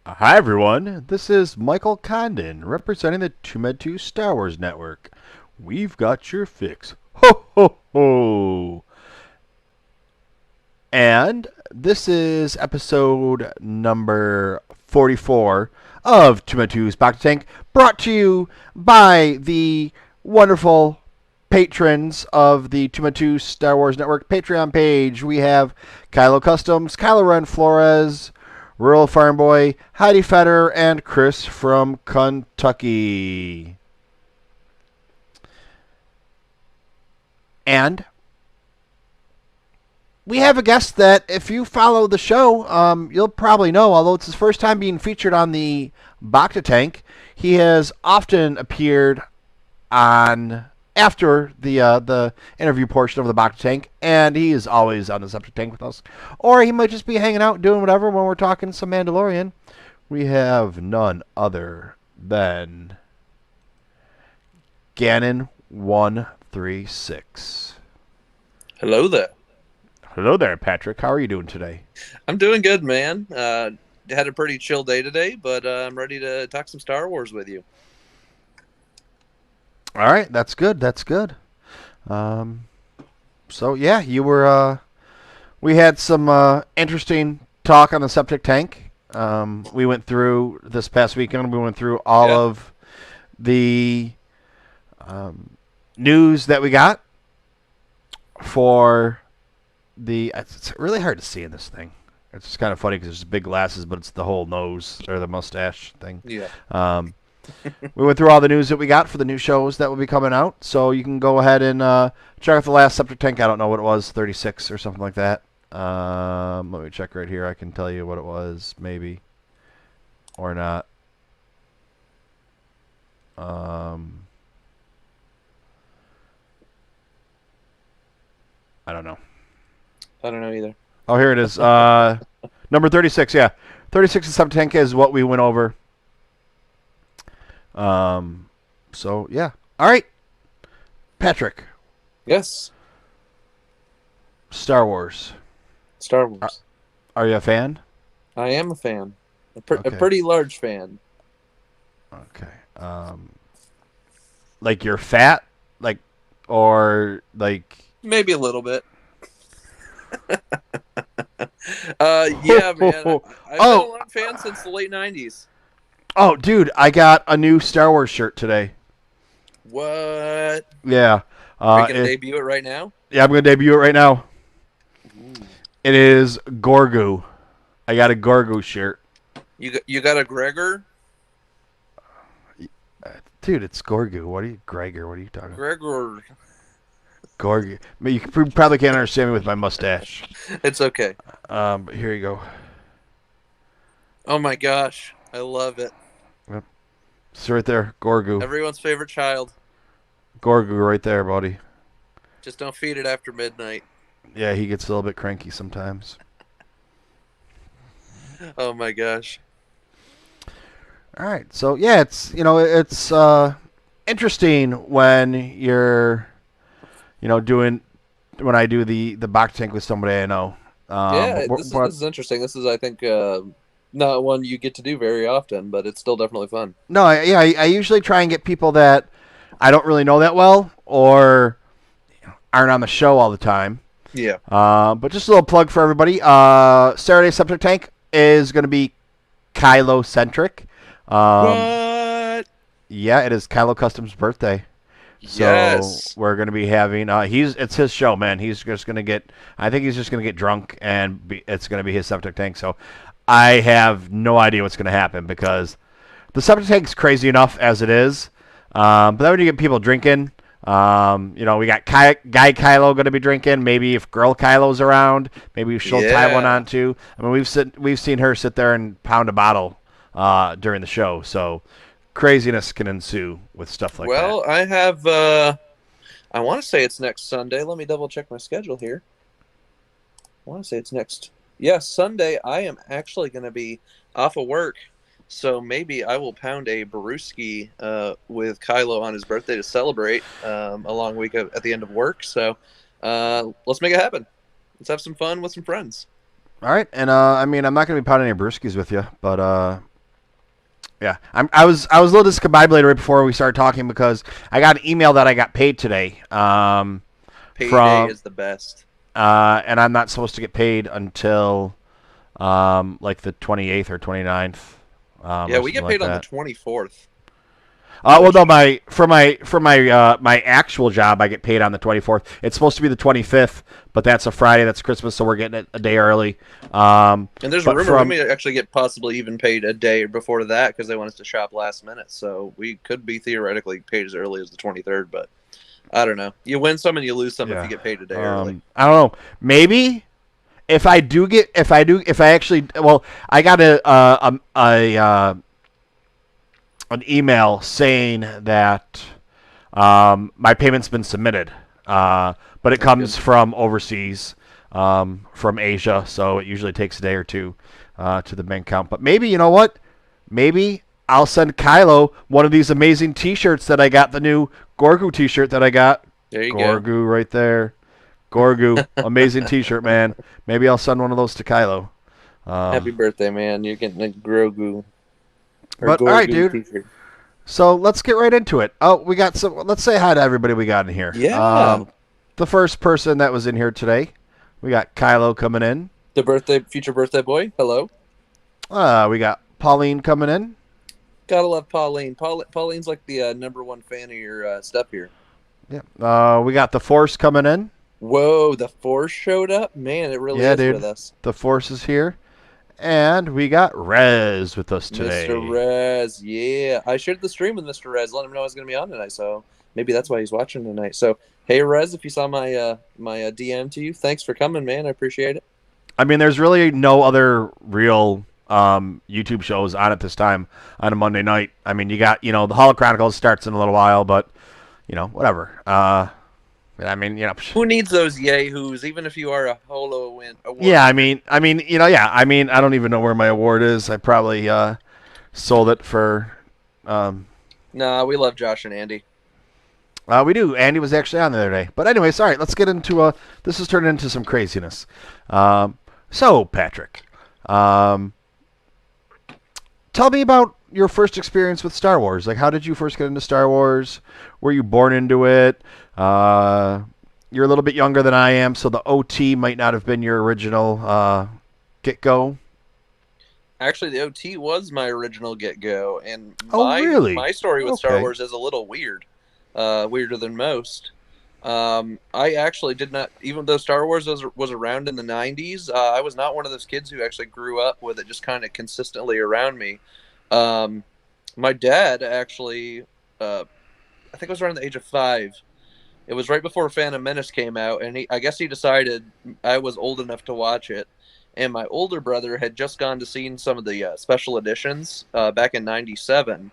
Hi everyone, this is Michael Condon representing the TooMedToo's Star Wars Network. We've got your fix. Ho ho ho! And this is episode number 44 of TooMedToo's Bacta Tank, brought to you by the wonderful patrons of the TooMedToo's Star Wars Network Patreon page. We have Kylo Customs, Kylo Ren Flores, Rural Farm Boy, Heidi Feder, and Chris from Kentucky. And we have a guest that, if you follow the show, you'll probably know, although it's his first time being featured on the Bacta Tank, he has often appeared on after the interview portion of the Bacta Tank, and he is always on the Septic Tank with us. Or he might just be hanging out doing whatever when we're talking some Mandalorian. We have none other than Gannon136. Hello there. Hello there, Patrick. How are you doing today? I'm doing good, man. Had a pretty chill day today, but I'm ready to talk some Star Wars with you. All right, that's good. That's good. So yeah, you were. We had some interesting talk on the septic tank. We went through this past weekend. We went through all of the news that we got for the. It's really hard to see in this thing. It's just kind of funny because there's big glasses, but it's the whole nose or the mustache thing. Yeah. We went through all the news that we got for the new shows that will be coming out, so you can go ahead and check out the last septic tank. I don't know what it was, 36 or something like that. Let me check right here. I can tell you what it was, maybe, or not. I don't know. I don't know either. Oh, here it is. Number 36, yeah. 36 and septic tank is what we went over. So yeah. All right. Patrick. Yes. Star Wars. Star Wars. Are you a fan? I am a fan. A Okay. pretty large fan. Okay. Like you're fat, like, or like. Maybe a little bit. Yeah, man. I've been a long fan since the late 90s. Oh, dude, I got a new Star Wars shirt today. What? Yeah. Are you going to debut it right now? Yeah, I'm going to debut it right now. Ooh. It is Gorgu. I got a Gorgu shirt. You got a Gregor? Dude, it's Gorgu. What are you, Gregor? What are you talking about? Gregor. Gorgu. I mean, you probably can't understand me with my mustache. It's okay. But here you go. Oh my gosh. I love it. Yep. It's right there. Gorgu. Everyone's favorite child. Gorgu right there, buddy. Just don't feed it after midnight. Yeah, he gets a little bit cranky sometimes. Oh my gosh. All right. So, yeah, it's interesting when you're doing when I do the box tank with somebody I know. This is interesting. This is, I think, not one you get to do very often, but it's still definitely fun. No, I usually try and get people that I don't really know that well or aren't on the show all the time. Yeah. But just a little plug for everybody. Saturday Septic Tank is going to be Kylo centric. What? Yeah, it is Kylo Custom's birthday. So yes. We're going to be having it's his show, man. He's just going to get drunk and it's going to be his septic tank. So I have no idea what's going to happen because the septic tank's crazy enough as it is. But then when you get people drinking, we got guy Kylo going to be drinking. Maybe if girl Kylo's around, maybe she'll tie one on too. I mean, we've seen her sit there and pound a bottle during the show. So craziness can ensue with stuff like that. Well, I have, I want to say it's next Sunday. Let me double check my schedule here. I want to say it's next. Yes, Sunday. I am actually going to be off of work. So maybe I will pound a brewski with Kylo on his birthday to celebrate a long week at the end of work. So let's make it happen. Let's have some fun with some friends. All right, and I mean, I'm not going to be pounding any brewskis with you, but Yeah, I was a little discombobulated right before we started talking because I got an email that I got paid today. Payday is the best. And I'm not supposed to get paid until like the 28th or 29th. Yeah, we get paid on the 24th. Well, no, my actual job, I get paid on the 24th. It's supposed to be the 25th, but that's a Friday. That's Christmas, so we're getting it a day early. And there's a rumor we may actually get possibly even paid a day before that because they want us to shop last minute. So we could be theoretically paid as early as the 23rd, but I don't know. You win some and you lose some if you get paid a day early. I don't know. Maybe if I actually, well, I got an email saying that my payment's been submitted, but it comes from overseas, from Asia, so it usually takes a day or two to the bank account. But maybe, you know what? Maybe I'll send Kylo one of these amazing T-shirts that I got, the new Gorgu T-shirt that I got. There you go. Gorgu right there. Gorgu. Amazing T-shirt, man. Maybe I'll send one of those to Kylo. Happy birthday, man. You're getting a Grogu. But all right, dude. T-shirt. So let's get right into it. Oh, we got some. Let's say hi to everybody we got in here. Yeah. The first person that was in here today, we got Kylo coming in. The future birthday boy. Hello. We got Pauline coming in. Gotta love Pauline. Pauline's like the #1 fan of your stuff here. Yeah. We got the Force coming in. Whoa, the Force showed up? Man, it really is dude. With us. The Force is here. And we got Rez with us today. Mr. Rez, yeah. I shared the stream with Mr. Rez, let him know I was going to be on tonight, so maybe that's why he's watching tonight. So, hey, Rez, if you saw my my DM to you, thanks for coming, man. I appreciate it. I mean, there's really no other real YouTube shows on at this time on a Monday night. I mean, you got, the Holo Chronicles starts in a little while, but, whatever. I mean, who needs those yahoos? Even if you are a Holo award. Yeah, I mean, I don't even know where my award is. I probably sold it for. Nah, we love Josh and Andy. We do. Andy was actually on the other day. But anyway, sorry. Let's get into this is turning into some craziness. So, Patrick, tell me about your first experience with Star Wars. Like, how did you first get into Star Wars? Were you born into it? You're a little bit younger than I am, so the OT might not have been your original get-go. Actually, the OT was my original get-go, and really? My story with Star Wars is a little weird, weirder than most. I actually did not, even though Star Wars was around in the 90s, I was not one of those kids who actually grew up with it just kind of consistently around me. My dad actually, I think it was around the age of 5. It was right before Phantom Menace came out, and I guess he decided I was old enough to watch it. And my older brother had just gone to see some of the special editions back in '97.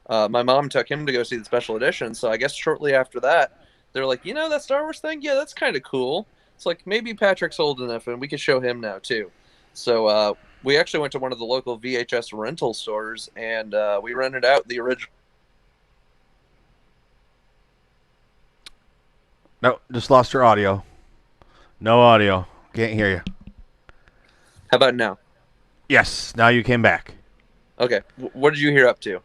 My mom took him to go see the special editions, so I guess shortly after that, they're like, that Star Wars thing? Yeah, that's kind of cool. It's like, maybe Patrick's old enough, and we could show him now, too. So we actually went to one of the local VHS rental stores, and we rented out the original. No, just lost your audio. No audio. Can't hear you. How about now? Yes, now you came back. Okay. What did you hear up to?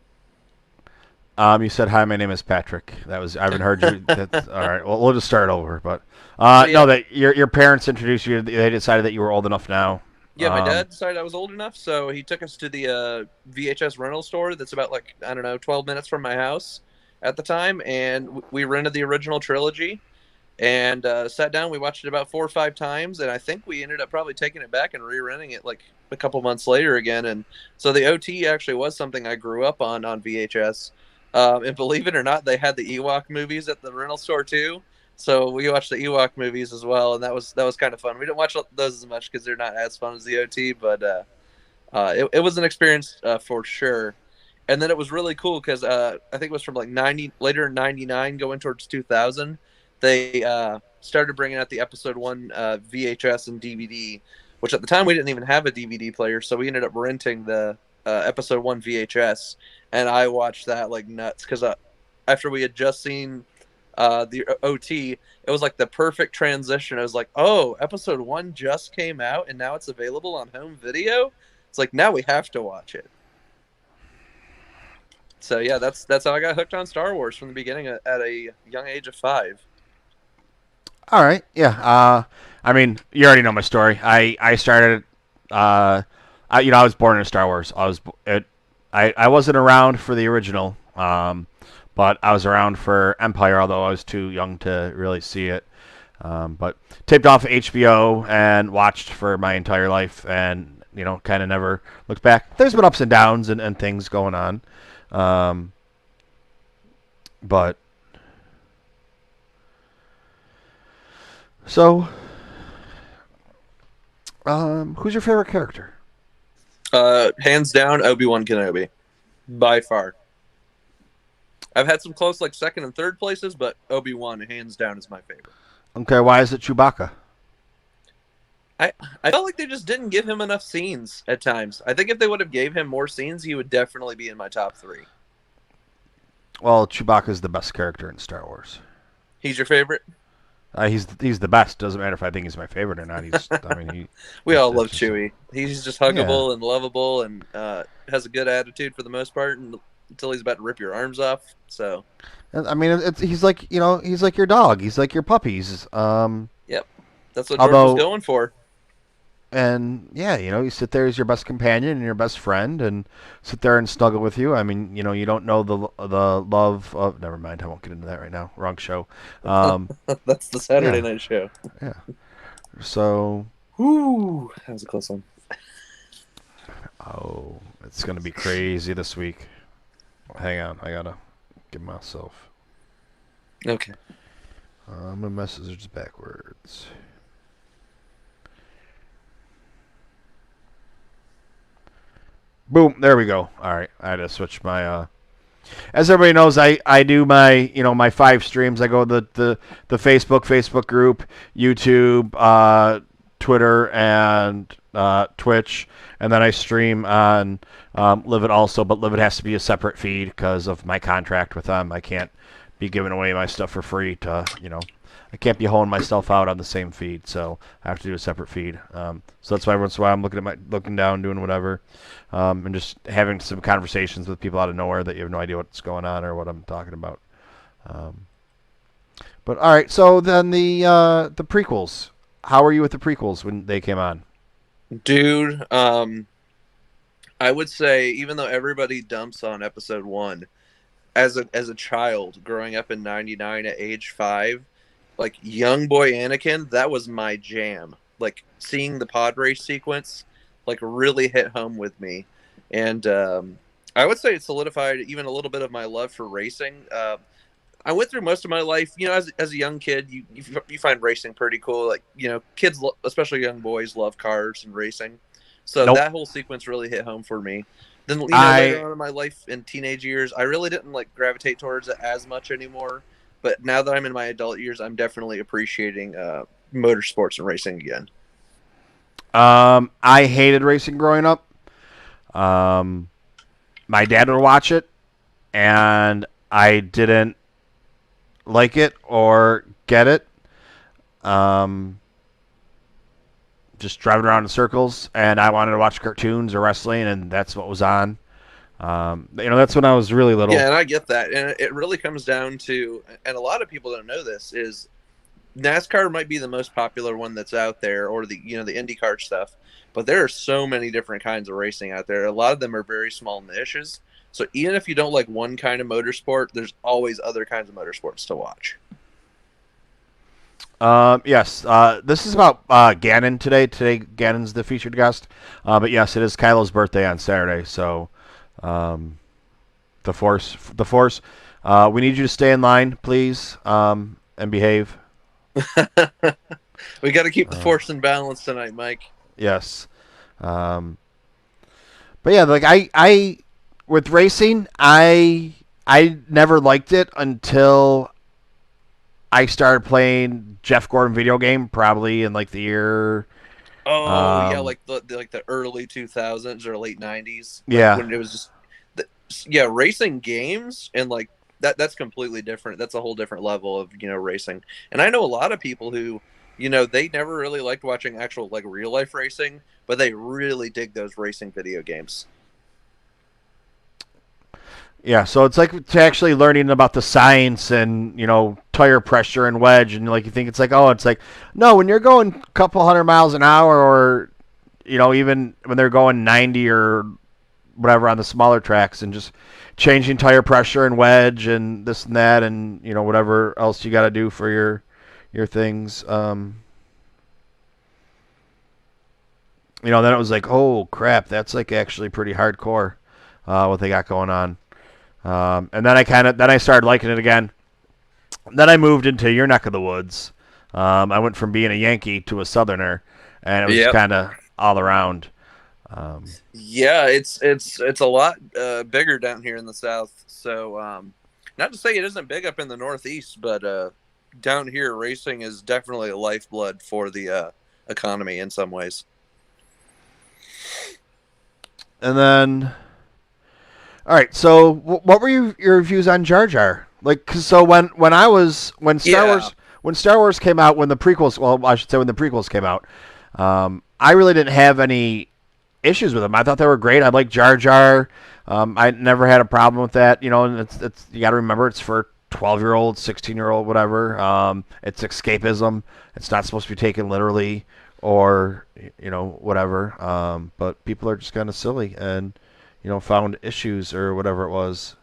You said, hi, my name is Patrick. I haven't heard you. That's, all right, well, we'll just start over. But no, that your parents introduced you. They decided that you were old enough now. Yeah, my dad decided I was old enough, so he took us to the VHS rental store that's about, 12 minutes from my house at the time, and we rented the original trilogy. And sat down. We watched it about 4 or 5 times, and I think we ended up probably taking it back and re-renting it a couple months later again. And so the OT actually was something I grew up on VHS. And believe it or not, they had the Ewok movies at the rental store too. So we watched the Ewok movies as well, and that was kind of fun. We didn't watch those as much because they're not as fun as the OT, but it was an experience for sure. And then it was really cool because I think it was from later in '99 going towards 2000. They started bringing out the Episode 1 VHS and DVD, which at the time we didn't even have a DVD player, so we ended up renting the Episode 1 VHS, and I watched that like nuts because after we had just seen the OT, it was like the perfect transition. I was like, oh, Episode 1 just came out, and now it's available on home video? It's like, now we have to watch it. So yeah, that's how I got hooked on Star Wars from the beginning at a young age of 5. All right, yeah. I mean, you already know my story. I started. I was born in Star Wars. I wasn't around for the original, but I was around for Empire, although I was too young to really see it. But taped off HBO and watched for my entire life, and kind of never looked back. There's been ups and downs and things going on, but so who's your favorite character? Hands down, Obi-Wan Kenobi, by far. I've had some close like second and third places, but Obi-Wan hands down is my favorite. Okay, why is it Chewbacca? I felt like they just didn't give him enough scenes at times. I think if they would have gave him more scenes, he would definitely be in my top 3. Well, Chewbacca's the best character in Star Wars. He's your favorite? He's the best. Doesn't matter if I think he's my favorite or not. We all love Chewie. He's just huggable Yeah. and lovable, and has a good attitude for the most part, until he's about to rip your arms off. So, I mean, he's like he's like your dog. He's like your puppies. Yep, that's what George was going for. And yeah, you sit there as your best companion and your best friend, and sit there and snuggle with you. I mean, you don't know the love of. Never mind, I won't get into that right now. Wrong show. That's the Saturday night show. Yeah. So. Whoo, that was a close one. Oh, it's gonna be crazy this week. Hang on, I gotta give myself. Okay. I'm gonna message backwards. Boom, there we go. All right, I had to switch my. As everybody knows, I do my my 5 streams. I go to the Facebook group, YouTube, Twitter, and Twitch, and then I stream on Live It also. But Live It has to be a separate feed because of my contract with them. I can't be giving away my stuff for free to I can't be holding myself out on the same feed, so I have to do a separate feed. So that's why once in a while I'm looking down, doing whatever, and just having some conversations with people out of nowhere that you have no idea what's going on or what I'm talking about. But all right, so then the prequels. How are you with the prequels when they came on? Dude, I would say even though everybody dumps on episode 1, as a child growing up in '99 at age 5. Like young boy Anakin, that was my jam. Like seeing the pod race sequence, like really hit home with me, and I would say it solidified even a little bit of my love for racing. I went through most of my life, as a young kid, you find racing pretty cool. Like kids, especially young boys, love cars and racing. So Nope. that whole sequence really hit home for me. Then later on in my life, in teenage years, I really didn't like gravitate towards it as much anymore. But now that I'm in my adult years, I'm definitely appreciating motorsports and racing again. I hated racing growing up. My dad would watch it, and I didn't like it or get it. Just driving around in circles, and I wanted to watch cartoons or wrestling, and that's what was on. That's when I was really little. Yeah, and I get that. And it really comes down to, and a lot of people don't know this, is NASCAR might be the most popular one that's out there, or the the IndyCar stuff. But there are so many different kinds of racing out there. A lot of them are very small niches. So even if you don't like one kind of motorsport, there's always other kinds of motorsports to watch. Yes. This is about Gannon today. Today, Gannon's the featured guest. But yes, it is Kylo's birthday on Saturday, so. The Force. We need you to stay in line, please, and behave. We got to keep the Force in balance tonight, Mike. Yes. But yeah, like I with racing, I never liked it until I started playing Jeff Gordon video game, probably in like the year. Oh yeah, like the early 2000s or late 90s. Yeah, when it was just racing games, and like that's completely different. That's a whole different level of racing. And I know a lot of people who they never really liked watching actual like real life racing, but they really dig those racing video games. Yeah, so it's like to actually learning about the science and tire pressure and wedge, and like you think it's like, oh, it's like, no, when you're going a couple hundred miles an hour, or even when they're going 90 or whatever on the smaller tracks, and just changing tire pressure and wedge and this and that, and whatever else you got to do for your things. Then it was like, oh crap, that's like actually pretty hardcore, what they got going on. And then I started liking it again. Then I moved into your neck of the woods. I went from being a Yankee to a Southerner, and it was just Yep. kind of all around. Yeah, it's a lot bigger down here in the South. So, not to say it isn't big up in the Northeast, but down here, racing is definitely a lifeblood for the economy in some ways. And then, all right. So, what were your views on Jar Jar? Like, 'cause so when Yeah. Star Wars came out, when the prequels, well, I should say when the prequels came out, I really didn't have any issues with them. I thought they were great. I like Jar Jar. I never had a problem with that. And it's you got to remember, it's for 12-year-old, 16-year-old, whatever. It's escapism. It's not supposed to be taken literally, or whatever. But people are just kind of silly and found issues or whatever it was.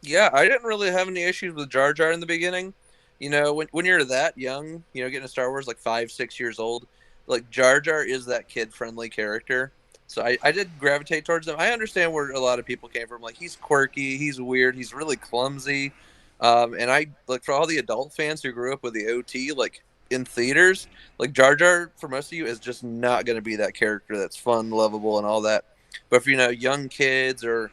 Yeah, I didn't really have any issues with Jar Jar in the beginning. When you're that young, getting to Star Wars like 5, 6 years old, like Jar Jar is that kid friendly character. So I did gravitate towards him. I understand where a lot of people came from. Like he's quirky, he's weird, he's really clumsy. And I like for all the adult fans who grew up with the OT, like in theaters, like Jar Jar for most of you is just not going to be that character that's fun, lovable, and all that. But for young kids or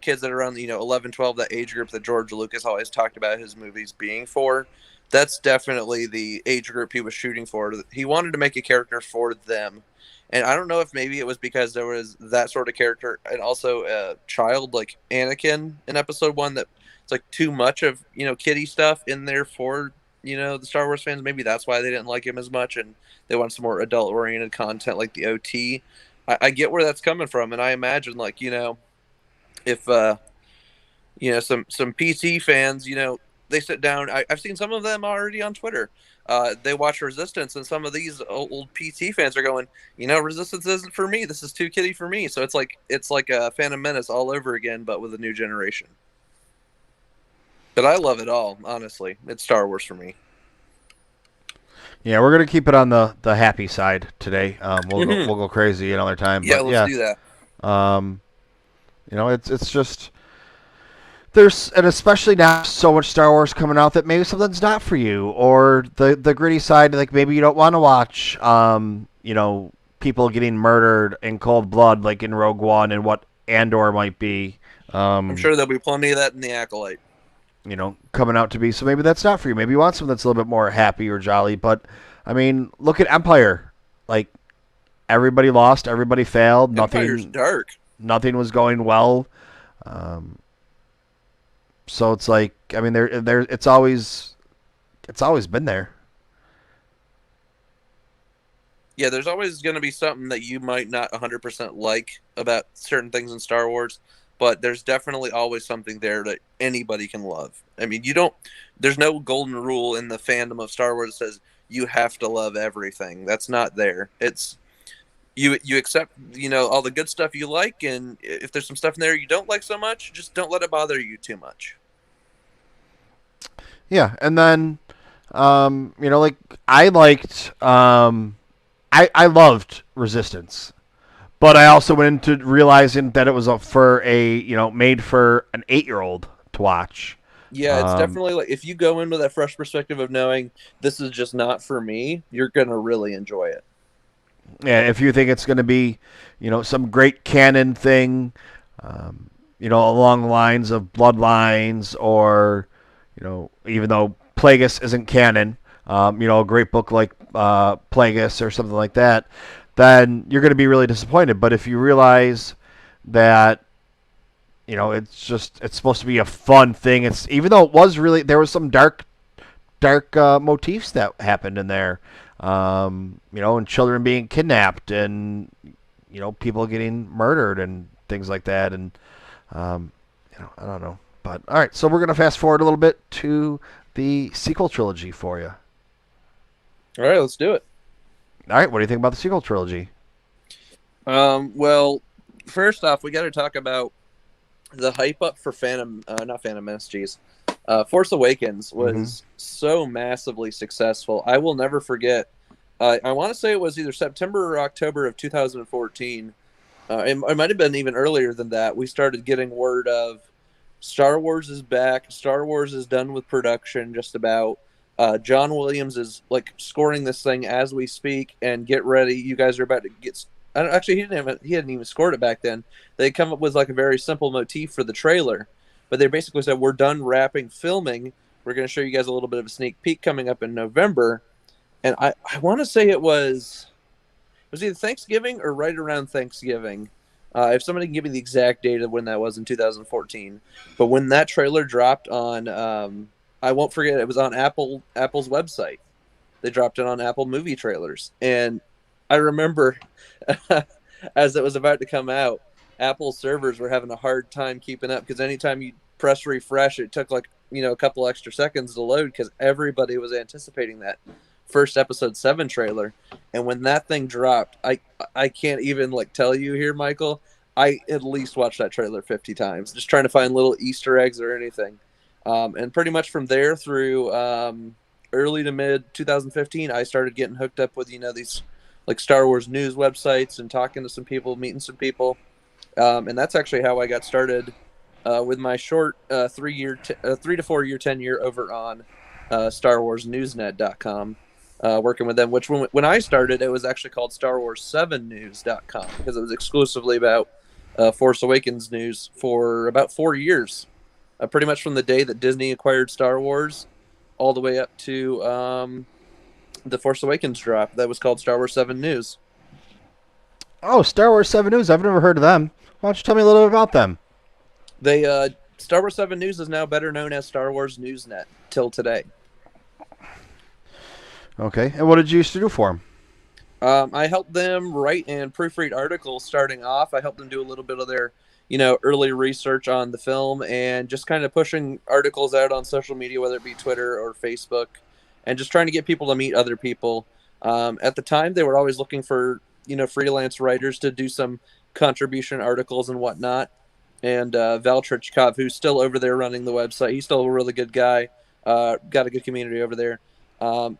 kids that are around 11, 12, that age group that George Lucas always talked about his movies being for, that's definitely the age group he was shooting for. He wanted to make a character for them. And I don't know if maybe it was because there was that sort of character and also a child like Anakin in episode 1 that it's like too much of, kiddie stuff in there for, the Star Wars fans. Maybe that's why they didn't like him as much and they want some more adult oriented content like the OT. I get where that's coming from. And I imagine like, if some PC fans, they sit down. I've seen some of them already on Twitter. They watch Resistance, and some of these old PT fans are going, Resistance isn't for me. This is too kiddie for me. So it's like a Phantom Menace all over again, but with a new generation. But I love it all, honestly. It's Star Wars for me. Yeah, we're gonna keep it on the happy side today. We'll go crazy another time. Yeah, But let's yeah, do that. um, it's just and especially now, so much Star Wars coming out that maybe something's not for you, or the gritty side, like maybe you don't want to watch, people getting murdered in cold blood, like in Rogue One, and what Andor might be. I'm sure there'll be plenty of that in the Acolyte. Coming out to be. So maybe that's not for you. Maybe you want something that's a little bit more happy or jolly. But I mean, look at Empire. Like everybody lost, everybody failed. Empire's dark. Nothing was going well. So it's like, I mean, there, it's always been there. Yeah, there's always going to be something that you might not 100% like about certain things in Star Wars, but there's definitely always something there that anybody can love. I mean, there's no golden rule in the fandom of Star Wars that says you have to love everything. That's not there. It's you accept, all the good stuff you like, and if there's some stuff in there you don't like so much, just don't let it bother you too much. Yeah, and then, like I liked, I loved Resistance, but I also went into realizing that it was made for an 8-year-old to watch. Yeah, it's definitely like if you go in with that fresh perspective of knowing this is just not for me, you're gonna really enjoy it. Yeah, if you think it's going to be, some great canon thing, along the lines of Bloodlines, or, even though Plagueis isn't canon, a great book like Plagueis or something like that, then you're going to be really disappointed. But if you realize that, it's supposed to be a fun thing. Even though it was really, there was some dark motifs that happened in there. And children being kidnapped, and people getting murdered and things like that, and I don't know. But all right, so we're gonna fast forward a little bit to the sequel trilogy for you. All right, let's do it. All right, what do you think about the sequel trilogy? Well, first off, we got to talk about the hype up for not Phantom Menace, geez. Force Awakens was so massively successful. I will never forget. I want to say it was either September or October of 2014. It might have been even earlier than that. We started getting word of Star Wars is back. Star Wars is done with production, just about. John Williams is like scoring this thing as we speak, and get ready. You guys are about to get. Actually, he hadn't even scored it back then. They come up with like a very simple motif for the trailer, but they basically said we're done wrapping filming. We're going to show you guys a little bit of a sneak peek coming up in November, and I want to say it was either Thanksgiving or right around Thanksgiving. If somebody can give me the exact date of when that was in 2014, but when that trailer dropped on. I won't forget, it was on Apple's website. They dropped it on Apple movie trailers. And I remember as it was about to come out, Apple servers were having a hard time keeping up because anytime you press refresh, it took like, a couple extra seconds to load because everybody was anticipating that first episode 7 trailer. And when that thing dropped, I can't even like tell you here, Michael, I at least watched that trailer 50 times, just trying to find little Easter eggs or anything. And pretty much from there through early to mid 2015, I started getting hooked up with these like Star Wars news websites and talking to some people, meeting some people, and that's actually how I got started with my short 3 to 4 year tenure over on StarWarsNewsNet.com, working with them. Which when I started, it was actually called StarWars7News.com because it was exclusively about Force Awakens news for about 4 years. Pretty much from the day that Disney acquired Star Wars all the way up to the Force Awakens drop. That was called Star Wars 7 News. Oh, Star Wars 7 News. I've never heard of them. Why don't you tell me a little bit about them? Star Wars 7 News is now better known as Star Wars Newsnet till today. Okay. And what did you used to do for them? I helped them write and proofread articles starting off. I helped them do a little bit of their early research on the film and just kind of pushing articles out on social media, whether it be Twitter or Facebook, and just trying to get people to meet other people. At the time, they were always looking for, freelance writers to do some contribution articles and whatnot. And Patric Covey, who's still over there running the website, he's still a really good guy, got a good community over there.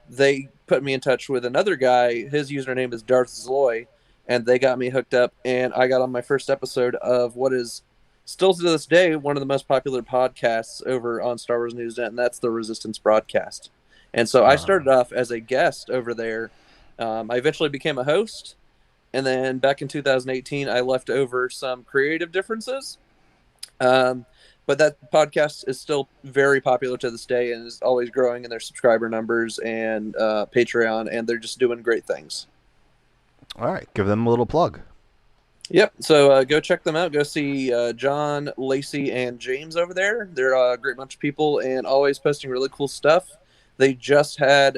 They put me in touch with another guy. His username is Darth Zloy. And they got me hooked up, and I got on my first episode of what is still to this day one of the most popular podcasts over on Star Wars Newsnet, and that's the Resistance Broadcast. And so I started off as a guest over there. I eventually became a host, and then back in 2018, I left over some creative differences. But that podcast is still very popular to this day and is always growing in their subscriber numbers and Patreon, and they're just doing great things. All right, give them a little plug. Yep, so go check them out. Go see John, Lacey, and James over there. They're a great bunch of people and always posting really cool stuff. They just had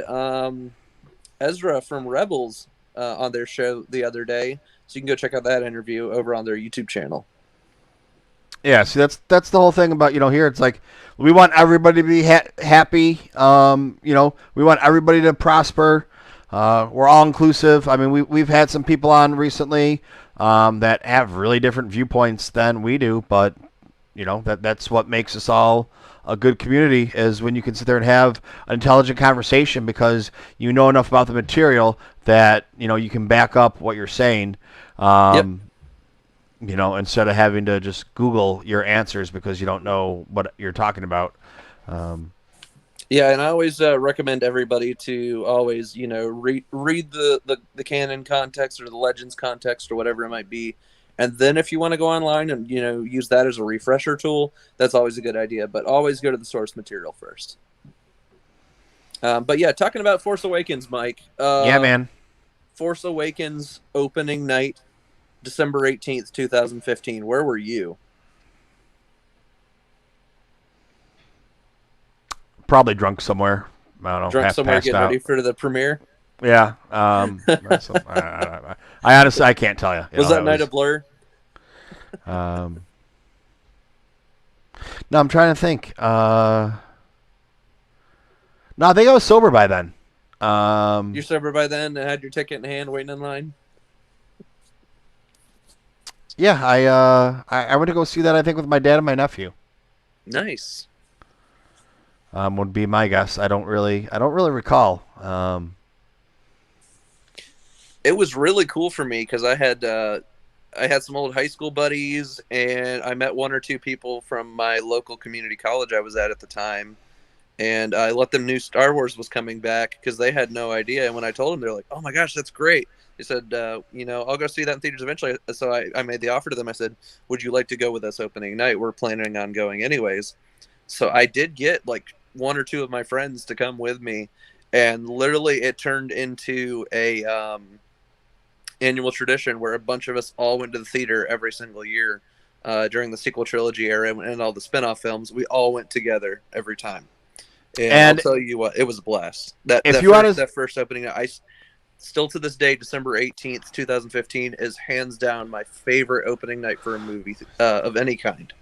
Ezra from Rebels on their show the other day, so you can go check out that interview over on their YouTube channel. Yeah, see, that's the whole thing about, here. It's like we want everybody to be happy. We want everybody to prosper. We're all inclusive. I mean, we've had some people on recently that have really different viewpoints than we do, but that's what makes us all a good community, is when you can sit there and have an intelligent conversation because you know enough about the material that you can back up what you're saying. Yep. Instead of having to just Google your answers because you don't know what you're talking about. Yeah, and I always recommend everybody to always, read the canon context or the Legends context or whatever it might be. And then if you want to go online and, use that as a refresher tool, that's always a good idea. But always go to the source material first. But yeah, talking about Force Awakens, Mike. Yeah, man. Force Awakens opening night, December 18th, 2015. Where were you? Probably drunk somewhere. I don't know. Drunk somewhere getting ready for the premiere? Yeah. I honestly, I can't tell you. Was that night a blur? No, I'm trying to think. No, I think I was sober by then. You're sober by then and had your ticket in hand, waiting in line. Yeah, I went to go see that. I think with my dad and my nephew. Nice. Would be my guess. I don't really recall. It was really cool for me because I had some old high school buddies, and I met one or two people from my local community college I was at the time. And I let them know Star Wars was coming back because they had no idea. And when I told them, they're like, "Oh my gosh, that's great!" They said, I'll go see that in theaters eventually." So I made the offer to them. I said, "Would you like to go with us opening night? We're planning on going anyways." So I did get like one or two of my friends to come with me, and literally it turned into a annual tradition where a bunch of us all went to the theater every single year during the Sequel Trilogy era and all the spin-off films. We all went together every time. And I'll tell you what, it was a blast. That first opening, I still to this day, December 18th, 2015, is hands down my favorite opening night for a movie of any kind.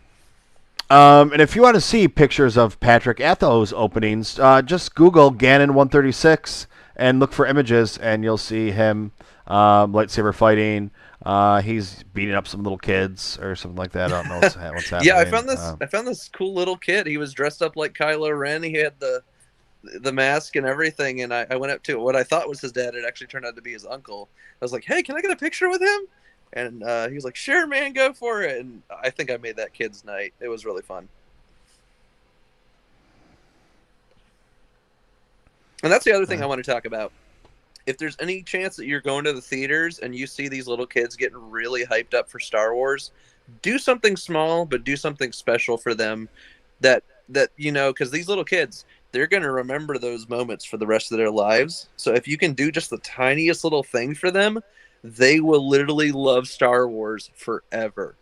And if you want to see pictures of Patrick at those openings, just Google Ganon 136 and look for images, and you'll see him lightsaber fighting. He's beating up some little kids or something like that. I don't know what's happening. Yeah, I found this cool little kid. He was dressed up like Kylo Ren. He had the mask and everything. And I went up to what I thought was his dad. It actually turned out to be his uncle. I was like, "Hey, can I get a picture with him?" And he was like, "Sure, man, go for it." And I think I made that kid's night. It was really fun. And that's the other thing I want to talk about. If there's any chance that you're going to the theaters and you see these little kids getting really hyped up for Star Wars, do something small, but do something special for them that because these little kids, they're going to remember those moments for the rest of their lives. So if you can do just the tiniest little thing for them, they will literally love Star Wars forever.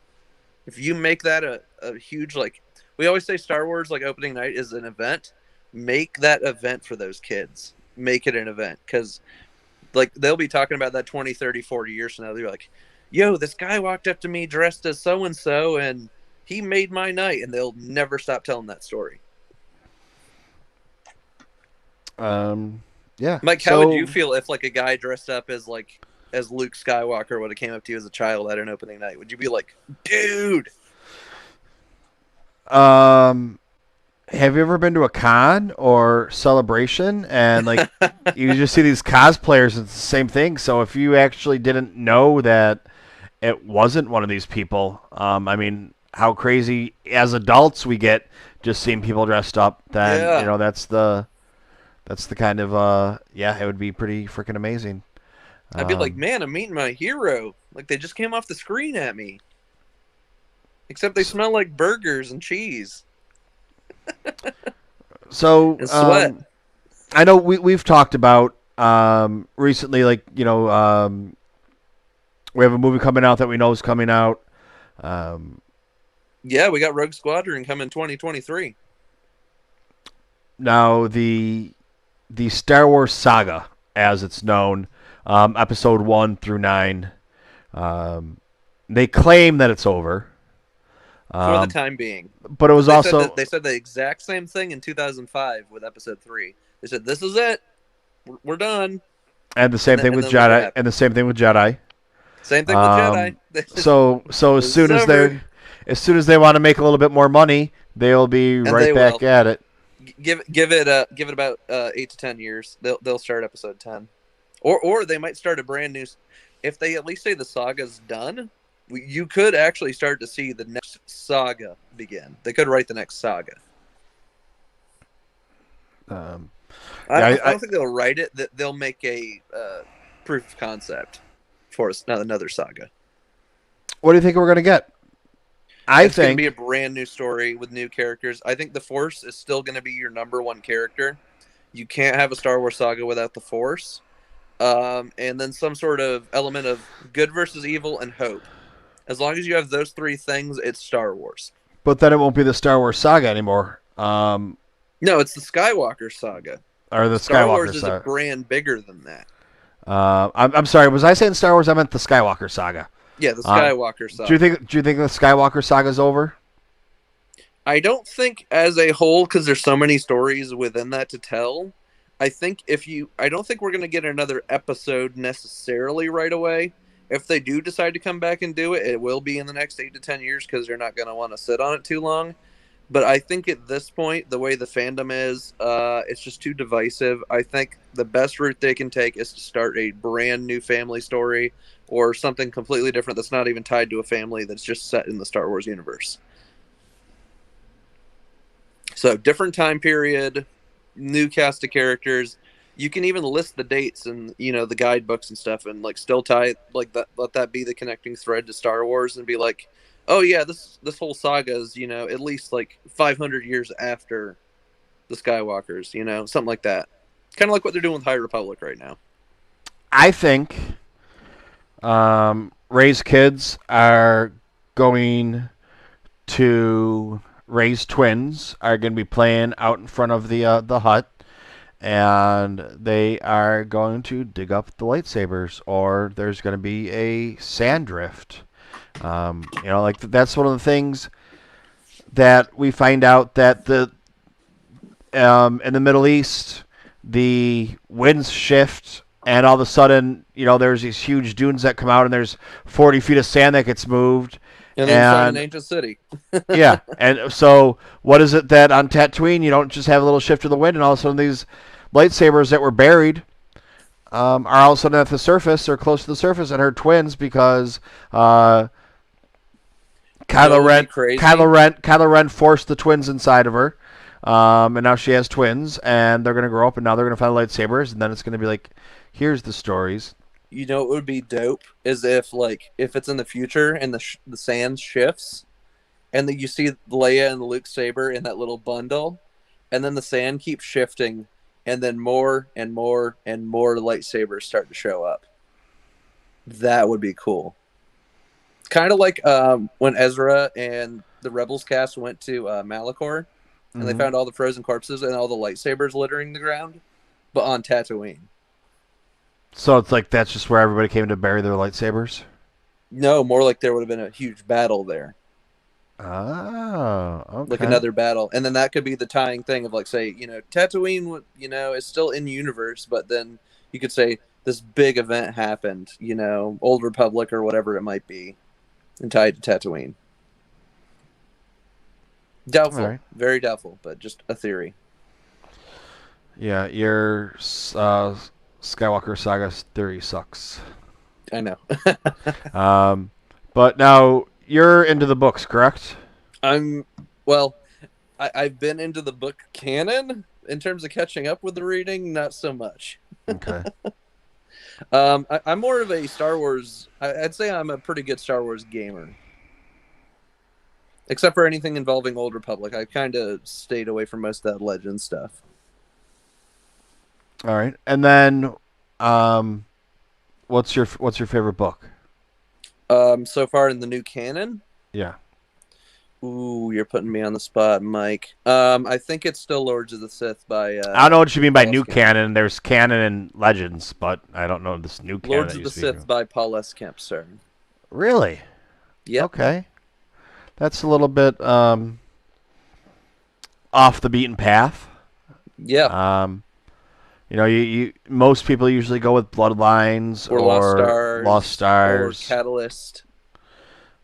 If you make that a huge, like, we always say Star Wars, like, opening night is an event. Make that event for those kids. Make it an event, because like they'll be talking about that 20, 30, 40 years from now. They're like, "Yo, this guy walked up to me dressed as so-and-so and he made my night," and they'll never stop telling that story. Yeah. Mike, how would you feel if like a guy dressed up as Luke Skywalker would have came up to you as a child at an opening night? Would you be like, "Dude"? Have you ever been to a con or celebration and like you just see these cosplayers? It's the same thing. So if you actually didn't know that it wasn't one of these people, I mean, how crazy as adults we get just seeing people dressed up. Then that's the kind of it would be pretty freaking amazing. I'd be like, "Man, I'm meeting my hero. Like they just came off the screen at me. Except they smell like burgers and cheese." So sweat. I know we've talked about recently, like we have a movie coming out that we know is coming out. Yeah, we got Rogue Squadron coming 2023. Now the Star Wars saga, as it's known, episode 1 through 9, they claim that it's over. For the time being. But it was they said the exact same thing in 2005 with episode 3. They said, "This is it. We're done." And the same thing with Jedi. And the same thing with Jedi. Same thing with Jedi. So as soon as they want to make a little bit more money, they'll be right back at it. Give it about 8 to 10 years. They'll start episode 10, or they might start a brand new. If they at least say the saga's done, you could actually start to see the next saga begin. They could write the next saga. I don't think they'll write it. They'll make a proof of concept for us, not another saga. What do you think we're going to get? It's going to be a brand new story with new characters. I think the Force is still going to be your number one character. You can't have a Star Wars saga without the Force. And then some sort of element of good versus evil and hope. As long as you have those three things, it's Star Wars. But then it won't be the Star Wars saga anymore. No, it's the Skywalker saga. Or the Star Skywalker Wars saga. is a brand bigger than that. I'm sorry. Was I saying Star Wars? I meant the Skywalker saga. Yeah, the Skywalker saga. Do you think the Skywalker saga is over? I don't think as a whole, because there's so many stories within that to tell. I don't think we're going to get another episode necessarily right away. If they do decide to come back and do it, it will be in the next 8 to 10 years because they're not going to want to sit on it too long. But I think at this point, the way the fandom is, it's just too divisive. I think the best route they can take is to start a brand new family story or something completely different that's not even tied to a family, that's just set in the Star Wars universe. So different time period, new cast of characters. You can even list the dates and the guidebooks and stuff, and like still tie like that. Let that be the connecting thread to Star Wars, and be like, oh yeah, this whole saga is at least like 500 years after the Skywalkers. Something like that. Kind of like what they're doing with High Republic right now. I think Rey's kids are going to Rey's twins are going to be playing out in front of the hut, and they are going to dig up the lightsabers, or there's going to be a sand drift. Like that's one of the things that we find out that in the Middle East, the winds shift, and all of a sudden, there's these huge dunes that come out, and there's 40 feet of sand that gets moved. And then find an ancient city. Yeah, and so what is it that on Tatooine you don't just have a little shift of the wind, and all of a sudden these lightsabers that were buried are all of a sudden at the surface or close to the surface, and her twins because Kylo Ren forced the twins inside of her, and now she has twins, and they're gonna grow up, and now they're gonna find lightsabers, and then it's gonna be like, here's the stories. What would be dope is if it's in the future and the sand shifts, and then you see Leia and Luke saber in that little bundle, and then the sand keeps shifting, and then more and more and more lightsabers start to show up. That would be cool. Kind of like when Ezra and the Rebels cast went to Malachor, and they found all the frozen corpses and all the lightsabers littering the ground, but on Tatooine. So it's like that's just where everybody came to bury their lightsabers? No, more like there would have been a huge battle there. Oh, okay. Like another battle. And then that could be the tying thing of say, Tatooine, is still in universe, but then you could say this big event happened, Old Republic or whatever it might be, and tied to Tatooine. Doubtful. Right. Very doubtful, but just a theory. Yeah, your Skywalker Saga theory sucks. I know. But now you're into the books, correct? I've been into the book canon in terms of catching up with the reading, not so much. Okay. I'm more of a Star Wars. I'd say I'm a pretty good Star Wars gamer, except for anything involving Old Republic. I kind of stayed away from most of that Legend stuff. All right, and then, what's your favorite book? So far in the new canon? Yeah. Ooh, you're putting me on the spot, Mike. I think it's still Lords of the Sith by. I don't know what you mean by new canon. There's canon and Legends, but I don't know this new canon. Lords of the Sith by Paul S. Kemp, sir. Really? Yeah. Okay. That's a little bit off the beaten path. Yeah. You most people usually go with Bloodlines or Lost Stars or Catalyst.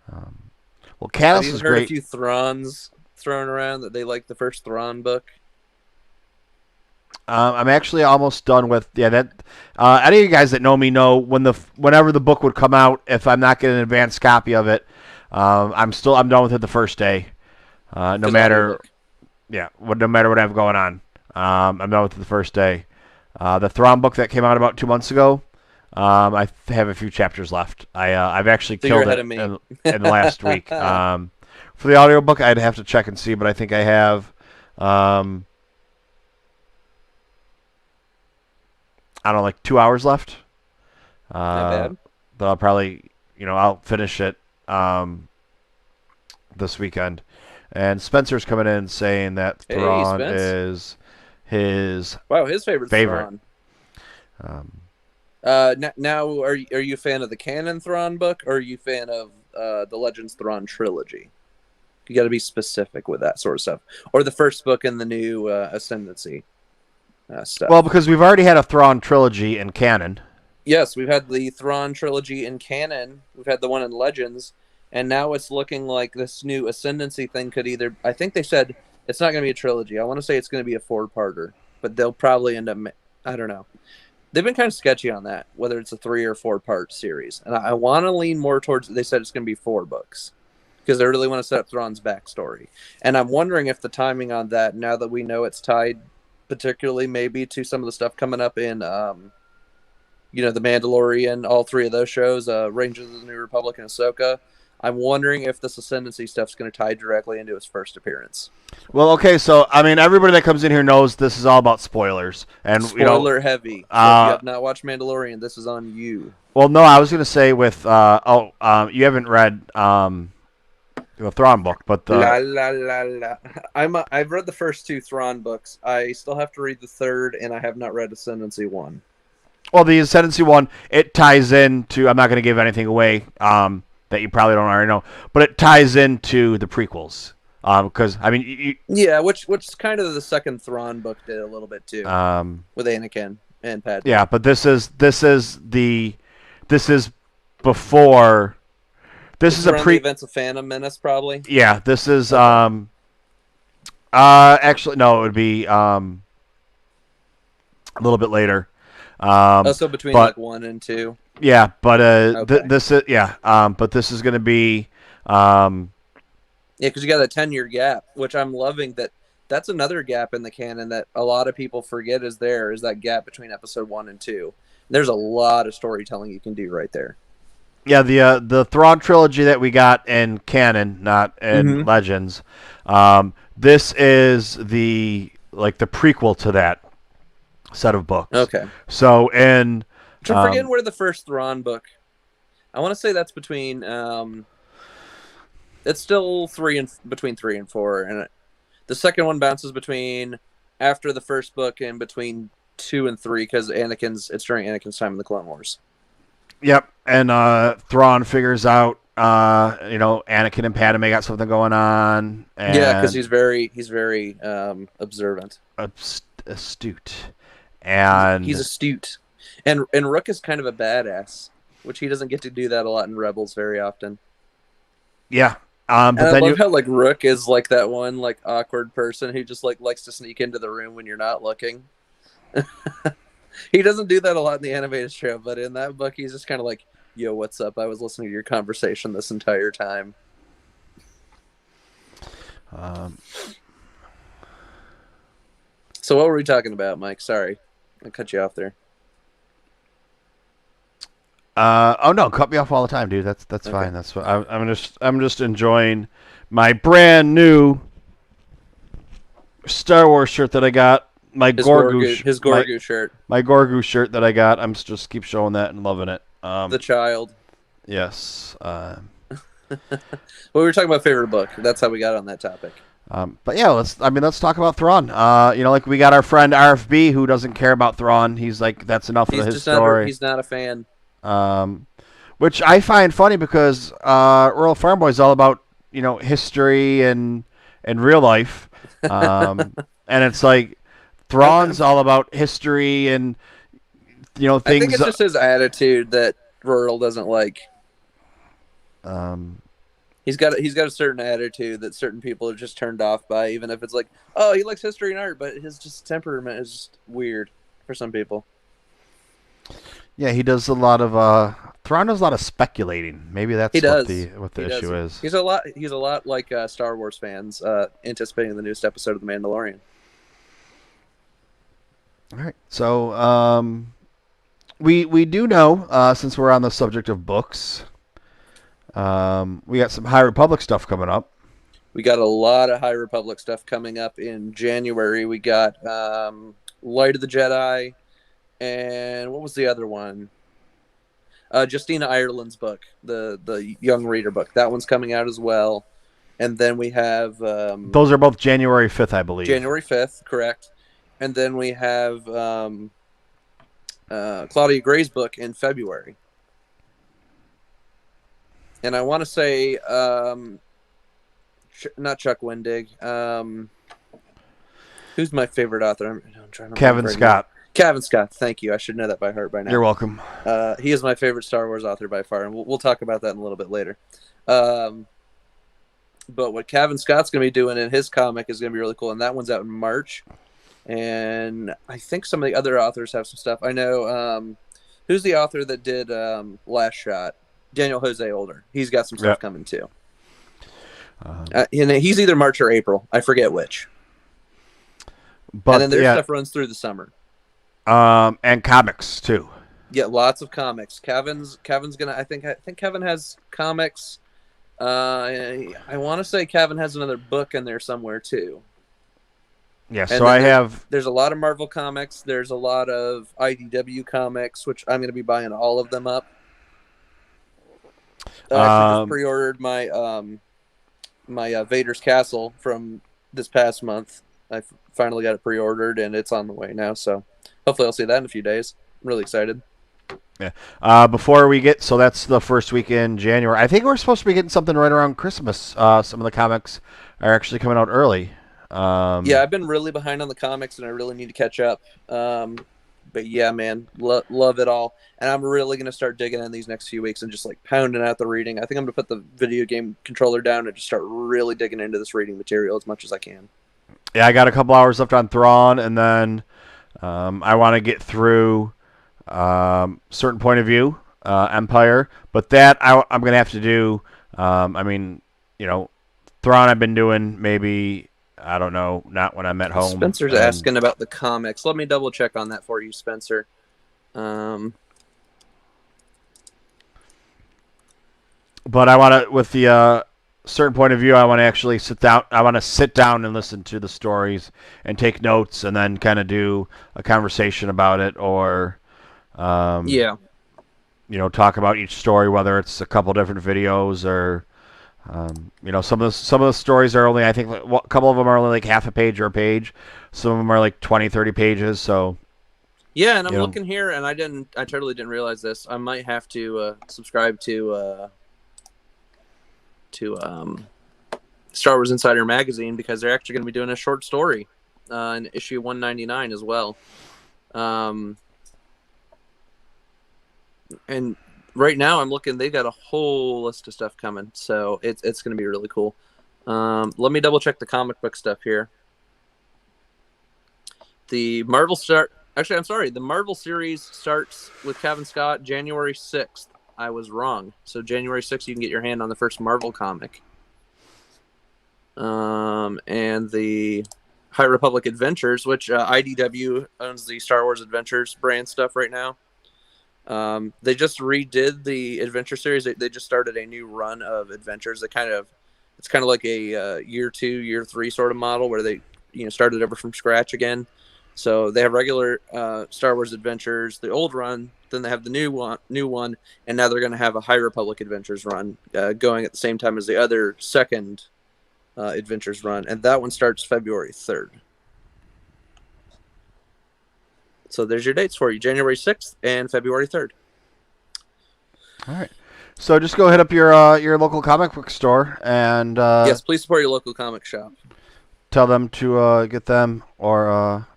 Well, Catalyst is great. I've heard a few Thrawns thrown around that they like the first Thrawn book. I'm actually almost done with that. Any of you guys that know me know whenever the book would come out, if I'm not getting an advanced copy of it, I'm done with it the first day. No matter what I have going on, I'm done with it the first day. The Thrawn book that came out about 2 months ago, I have a few chapters left. I've actually killed it in the last week. For the audiobook, I'd have to check and see, but I think I have I don't know, like 2 hours left. Not bad. But I'll probably, I'll finish it this weekend. And Spencer's coming in saying that Thrawn is his favorite. Thrawn. Now, are you a fan of the canon Thrawn book, or are you a fan of the Legends Thrawn trilogy? You got to be specific with that sort of stuff. Or the first book in the new Ascendancy stuff. Well, because we've already had a Thrawn trilogy in canon. Yes, we've had the Thrawn trilogy in canon. We've had the one in Legends. And now it's looking like this new Ascendancy thing could either... I think they said it's not going to be a trilogy. I want to say it's going to be a 4-parter. But they'll probably end up... I don't know. They've been kind of sketchy on that, whether it's a 3 or 4-part series. And I want to lean more towards... They said it's going to be 4 books. Because they really want to set up Thrawn's backstory. And I'm wondering if the timing on that, now that we know it's tied particularly maybe to some of the stuff coming up in... The Mandalorian, all 3 of those shows, Rangers of the New Republic and Ahsoka. I'm wondering if this Ascendancy stuff's going to tie directly into his first appearance. Well, okay, so, I mean, everybody that comes in here knows this is all about spoilers. And Spoiler heavy. So if you have not watched Mandalorian, this is on you. Well, no, I was going to say with, you haven't read the Thrawn book, but the... I've read the first 2 Thrawn books. I still have to read the 3rd, and I have not read Ascendancy 1. Well, the Ascendancy one, it ties into... I'm not going to give anything away that you probably don't already know, but it ties into the prequels. Because, I mean... Yeah, which kind of the second Thrawn book did a little bit, too. With Anakin and Patric. Yeah, but this is before... This is a the events of Phantom Menace, probably? Yeah, this is... actually, no, it would be a little bit later. So between like 1 and 2. Yeah, but okay. this is but this is going to be yeah, because you got a 10-year gap, which I'm loving. That's another gap in the canon that a lot of people forget is that gap between episode 1 and 2. There's a lot of storytelling you can do right there. Yeah, the Thrawn trilogy that we got in canon, not in Legends. This is the prequel to that set of books. Okay. So in... I'm forgetting where the first Thrawn book... I want to say that's between... it's still between 3 and 4. And the second one bounces between after the first book and between 2 and 3 because it's during Anakin's time in the Clone Wars. Yep. And Thrawn figures out, Anakin and Padme got something going on. And yeah, because he's very observant. Astute. And he's astute. And Rook is kind of a badass, which he doesn't get to do that a lot in Rebels very often. Yeah. But I love how Rook is like that one awkward person who just likes to sneak into the room when you're not looking. He doesn't do that a lot in the animated show, but in that book he's just kind of like, "Yo, what's up? I was listening to your conversation this entire time." So what were we talking about, Mike? Sorry. I cut you off there. Oh no, cut me off all the time, dude. That's okay. Fine. That's what I'm just enjoying my brand new Star Wars shirt that I got. His Gorgu shirt. My Gorgu shirt that I got. I'm just keep showing that and loving it. The child. Yes. Well, we were talking about favorite book. That's how we got on that topic. But yeah, let's talk about Thrawn. We got our friend RFB who doesn't care about Thrawn. He's like, that's enough of his story. He's not a fan. Which I find funny because Rural Farm Boy is all about history and real life, and it's like Thrawn's all about history and things. I think it's just his attitude that Rural doesn't like. He's got a certain attitude that certain people are just turned off by, even if it's like, oh, he likes history and art, but his just temperament is just weird for some people. Yeah, he does a lot of Thrawn does a lot of speculating. Maybe that's what the issue is. He's a lot like Star Wars fans anticipating the newest episode of The Mandalorian. All right, so we do know since we're on the subject of books. We got some High Republic stuff coming up. We got a lot of High Republic stuff coming up in January. We got Light of the Jedi, and what was the other one? Justina Ireland's book, the young reader book. That one's coming out as well. And then we have... those are both January 5th, I believe. January 5th, correct. And then we have Claudia Gray's book in February. And I want to say not Chuck Wendig. Who's my favorite author? I'm trying to Kevin Scott. Kevin Scott. Thank you. I should know that by heart by now. You're welcome. He is my favorite Star Wars author by far, and we'll talk about that in a little bit later. But what Kevin Scott's going to be doing in his comic is going to be really cool, and that one's out in March. And I think some of the other authors have some stuff. I know who's the author that did Last Shot? Daniel Jose Older. He's got some stuff coming too. And he's either March or April. I forget which. But and then their stuff runs through the summer. And comics too. Yeah, lots of comics. Kevin's gonna. I think Kevin has comics. I want to say Kevin has another book in there somewhere too. Yeah, so there's a lot of Marvel comics. There's a lot of IDW comics, which I'm going to be buying all of them up. I actually just pre-ordered my Vader's Castle from this past month. I finally got it pre-ordered, and it's on the way now. So hopefully I'll see that in a few days. I'm really excited. Yeah. Before we get, so that's the first week in January. I think we're supposed to be getting something right around Christmas. Some of the comics are actually coming out early. Yeah, I've been really behind on the comics, and I really need to catch up. But yeah, man, love it all. And I'm really going to start digging in these next few weeks and just like pounding out the reading. I think I'm going to put the video game controller down and just start really digging into this reading material as much as I can. Yeah, I got a couple hours left on Thrawn, and then I want to get through Certain Point of View, Empire. But that I'm going to have to do, I mean, you know, Thrawn I've been doing maybe, I don't know, not when I'm at home. Spencer's asking about the comics. Let me double check on that for you, Spencer. But I want to, with the Certain Point of View, I want to actually sit down. I want to sit down and listen to the stories and take notes, and then kind of do a conversation about it, or yeah, you know, talk about each story, whether it's a couple different videos or. You know, some of the stories are only, I think, a couple of them are only like half a page or a page. Some of them are like 20, 30 pages. So yeah, and I'm looking here, and I totally didn't realize this. I might have to subscribe to Star Wars Insider magazine, because they're actually going to be doing a short story in issue 199 as well. And right now I'm looking, they got a whole list of stuff coming, so it's going to be really cool. Let me double check the comic book stuff here. The Marvel series starts with Kevin Scott January 6th. I was wrong. So January 6th, you can get your hand on the first Marvel comic. And the High Republic Adventures, which IDW owns the Star Wars Adventures brand stuff right now. They just redid the adventure series. They just started a new run of adventures. It's kind of like a year 2, year 3 sort of model, where they started over from scratch again. So they have regular Star Wars Adventures, the old run, then they have the new one, and now they're going to have a High Republic Adventures run going at the same time as the other second Adventures run, and that one starts February 3rd. So there's your dates for you, January 6th and February 3rd. All right. So just go hit up your local comic book store and yes, please support your local comic shop. Tell them to get them, or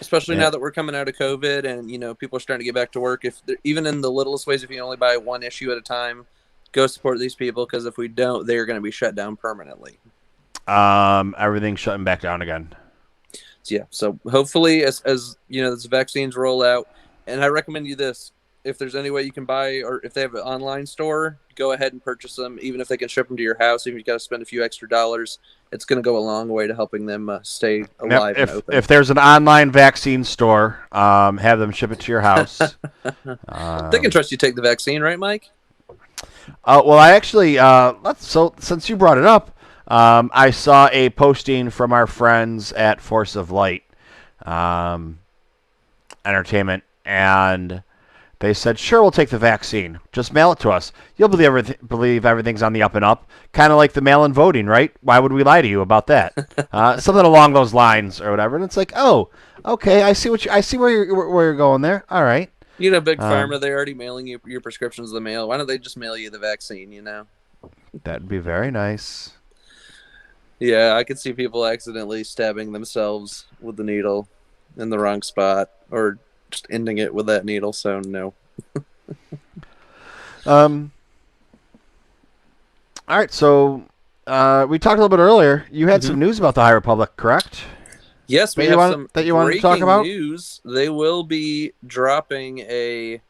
especially now that we're coming out of COVID and people are starting to get back to work. If even in the littlest ways, if you only buy one issue at a time, go support these people, because if we don't, they're going to be shut down permanently. Everything's shutting back down again. Yeah, so hopefully as the vaccines roll out, and I recommend you this, if there's any way you can buy, or if they have an online store, go ahead and purchase them, even if they can ship them to your house. Even if you got to spend a few extra dollars, it's going to go a long way to helping them stay alive and open. If there's an online vaccine store, have them ship it to your house. They can trust you take the vaccine, right, Mike? Well, I actually, so since you brought it up, I saw a posting from our friends at Force of Light Entertainment, and they said, sure, we'll take the vaccine. Just mail it to us. You'll believe everything's on the up and up. Kind of like the mail-in voting, right? Why would we lie to you about that? Something along those lines or whatever. And it's like, oh, okay, I see where you're going there. All right. Big Pharma, they're already mailing you your prescriptions in the mail. Why don't they just mail you the vaccine, That'd be very nice. Yeah, I could see people accidentally stabbing themselves with the needle in the wrong spot, or just ending it with that needle. So no. Um. All right. So, we talked a little bit earlier. You had some news about the High Republic, correct? Yes, we That have some you wanted to talk breaking about? news. They will be dropping a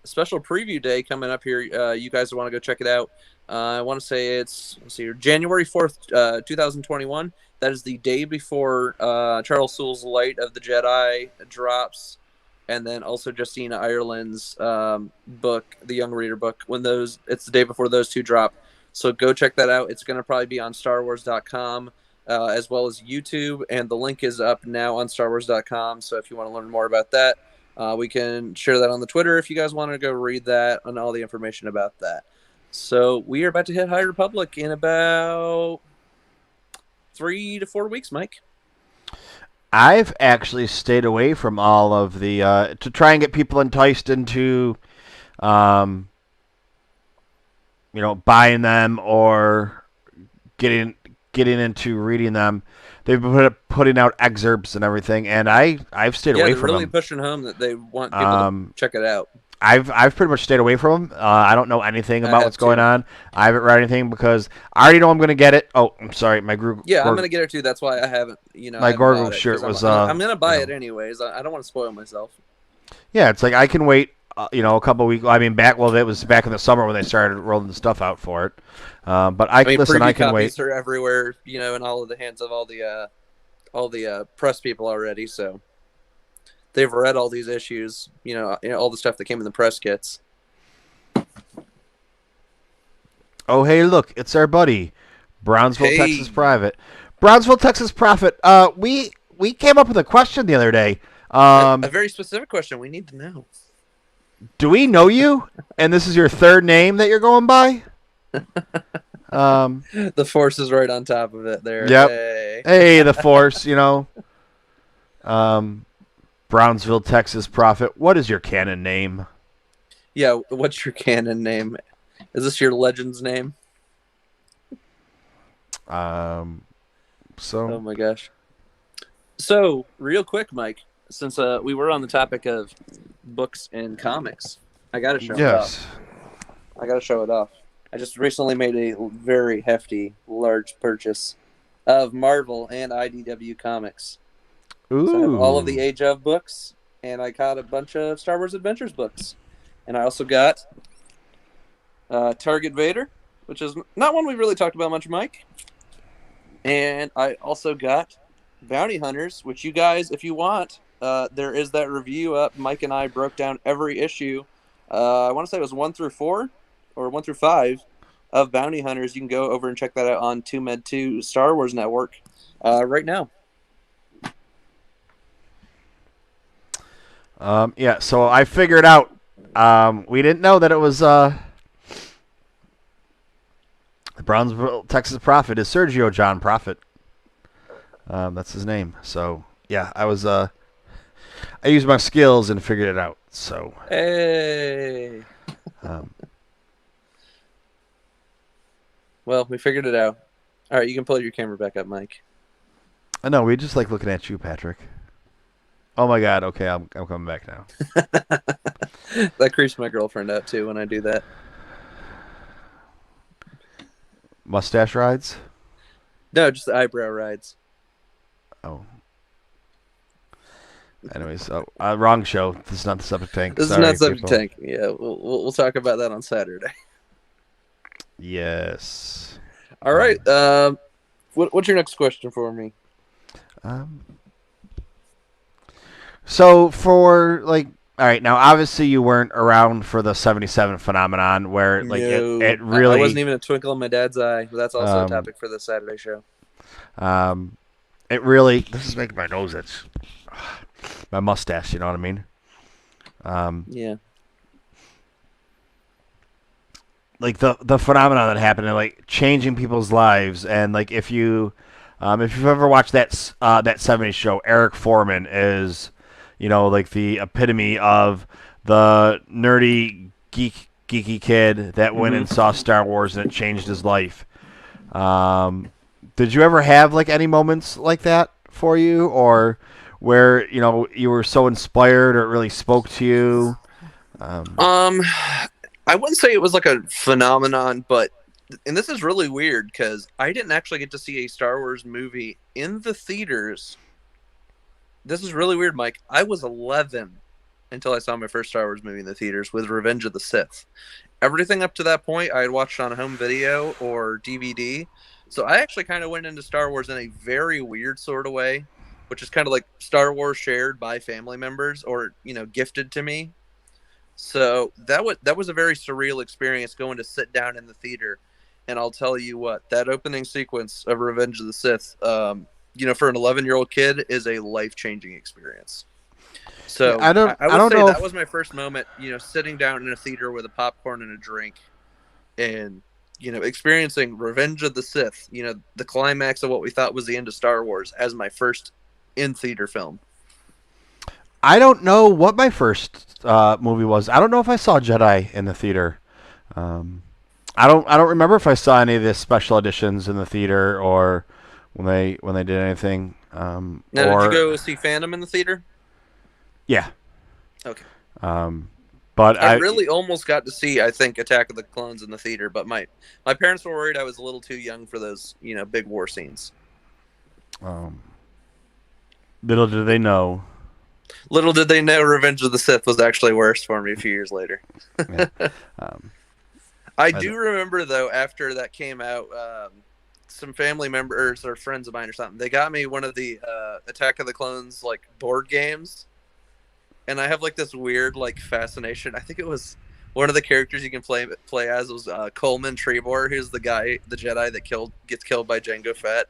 special preview day coming up here. You guys want to go check it out. I want to say it's January 4th, 2021. That is the day before Charles Soule's Light of the Jedi drops, and then also Justina Ireland's book, the Young Reader book. It's the day before those two drop. So go check that out. It's going to probably be on StarWars.com. As well as YouTube, and the link is up now on StarWars.com. So if you want to learn more about that, we can share that on the Twitter if you guys want to go read that and all the information about that. So we are about to hit High Republic in about 3 to 4 weeks, Mike. I've actually stayed away from all of the to try and get people enticed into, buying them or getting into reading them. They've been putting out excerpts and everything, and I've stayed away from really them. pushing home that they want people to check it out. I've pretty much stayed away from them. I don't know anything about what's going on. I haven't read anything because I already know I'm going to get it. Oh, I'm sorry, my group. Yeah, I'm going to get it too. That's why I haven't. My Gorgo shirt was. I'm going to buy it anyways. I don't want to spoil myself. Yeah, it's like I can wait. A couple of weeks. I mean, it was back in the summer when they started rolling the stuff out for it. But I listen. I can wait. Are everywhere, in all of the hands of all the press people already. So they've read all these issues. All the stuff that came in the press kits. Oh, hey, look! It's our buddy, Brownsville, Texas Private. Brownsville, Texas Prophet. We came up with a question the other day. A very specific question. We need to know. Do we know you? And this is your third name that you're going by? The Force is right on top of it there. Yep. Hey, the Force, Brownsville, Texas Prophet. What is your canon name? Yeah, what's your canon name? Is this your Legends name? Oh my gosh. So, real quick, Mike, since we were on the topic of books and comics, I gotta show it off. I just recently made a very hefty, large purchase of Marvel and IDW comics. Ooh. So I have all of the Age of books, and I got a bunch of Star Wars Adventures books. And I also got Target Vader, which is not one we really talked about much, Mike. And I also got Bounty Hunters, which you guys, if you want, there is that review up. Mike and I broke down every issue. I want to say it was 1 through 4 or 1 through 5 of Bounty Hunters. You can go over and check that out on TooMedToo's Star Wars Network right now. So I figured out. We didn't know that it was the Brownsville, Texas Prophet is Sergio John Prophet. That's his name. So yeah, I used my skills and figured it out. So hey. Well, we figured it out. All right, you can pull your camera back up, Mike. I know, we just like looking at you, Patrick. Oh my God! Okay, I'm coming back now. That creeps my girlfriend out too when I do that. Mustache rides? No, just the eyebrow rides. Oh. Anyways, wrong show. This is not the Septic Tank. This is not Septic Tank. Yeah, we'll talk about that on Saturday. Yes. All right. What's your next question for me? So for all right, now obviously you weren't around for the 77 phenomenon where it really I wasn't even a twinkle in my dad's eye. But that's also a topic for the Saturday show. It really, this is making my nose itch. My mustache, you know what I mean? Yeah. Like the phenomenon that happened and changing people's lives, and if you've ever watched that 70s show, Eric Foreman is the epitome of the nerdy geeky kid that went and saw Star Wars and it changed his life. Did you ever have like any moments like that for you, or where you were so inspired or it really spoke to you? Um, I wouldn't say it was like a phenomenon, but and this is really weird because I didn't actually get to see a Star Wars movie in the theaters. This is really weird, Mike. I was 11 until I saw my first Star Wars movie in the theaters with Revenge of the Sith. Everything up to that point I had watched on home video or DVD. So I actually kind of went into Star Wars in a very weird sort of way, which is kind of like Star Wars shared by family members or, gifted to me. So that was a very surreal experience going to sit down in the theater. And I'll tell you what, that opening sequence of Revenge of the Sith, for an 11-year-old kid is a life-changing experience. So I don't. I I would don't say know. that was my first moment, sitting down in a theater with a popcorn and a drink and, experiencing Revenge of the Sith, the climax of what we thought was the end of Star Wars as my first in-theater film. I don't know what my first movie was. I don't know if I saw Jedi in the theater. Um, I don't remember if I saw any of the special editions in the theater or when they did anything. Now, did you go see Phantom in the theater? Yeah. Okay. But I really almost got to see, I think, Attack of the Clones in the theater, but my parents were worried I was a little too young for those, big war scenes. Little did they know. Little did they know Revenge of the Sith was actually worse for me a few years later. Yeah. I do remember, though, after that came out, some family members or friends of mine or something, they got me one of the Attack of the Clones, like, board games. And I have, like, this weird, like, fascination. I think it was one of the characters you can play as was Coleman Trebor, who's the Jedi that gets killed by Jango Fett.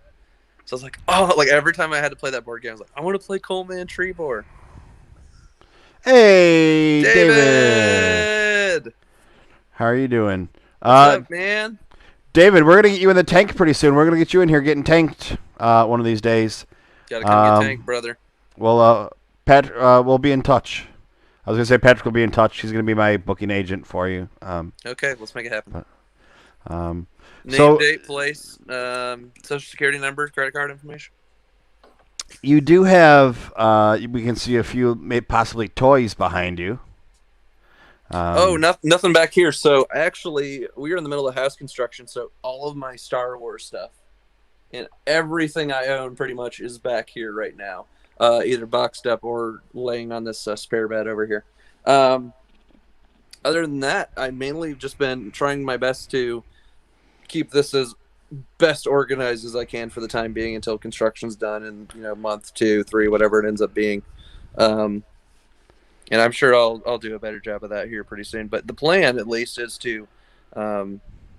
So I was like, oh, like, every time I had to play that board game, I was like, I want to play Coleman Trebor. Hey, David! How are you doing? What's up, man? David, we're gonna get you in the tank pretty soon. We're gonna get you in here getting tanked one of these days. Gotta come get tanked, brother. Well, Pat, we'll be in touch. I was gonna say Patrick will be in touch. He's gonna be my booking agent for you. Okay, let's make it happen. Name, date, place, social security number, credit card information. You do have. We can see a few, possibly toys behind you. Nothing back here. So actually, we are in the middle of house construction. So all of my Star Wars stuff and everything I own pretty much is back here right now, either boxed up or laying on this spare bed over here. Other than that, I've mainly just been trying my best to keep this as best organized as I can for the time being until construction's done in a month, 2, 3, whatever it ends up being. And I'm sure I'll do a better job of that here pretty soon. But the plan, at least, is to,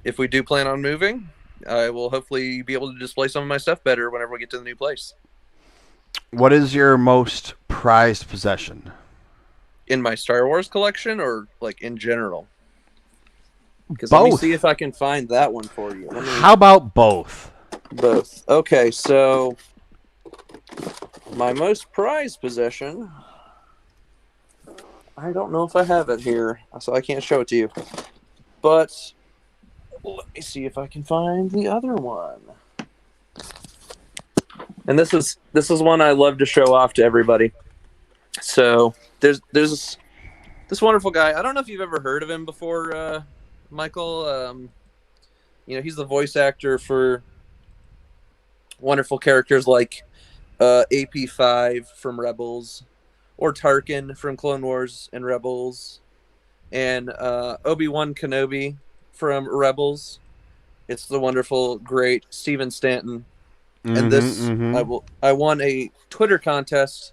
if we do plan on moving, I will hopefully be able to display some of my stuff better whenever we get to the new place. What is your most prized possession? In my Star Wars collection or like in general? Because Both. let me see if I can find that one for you. How about both? Both. Okay, so my most prized possession, I don't know if I have it here, so I can't show it to you. But let me see if I can find the other one. And this is one I love to show off to everybody. So there's this wonderful guy. I don't know if you've ever heard of him before, Michael. He's the voice actor for wonderful characters like AP5 from Rebels, or Tarkin from Clone Wars and Rebels, and Obi-Wan Kenobi from Rebels. It's the wonderful, great Steven Stanton. And this, I won a Twitter contest,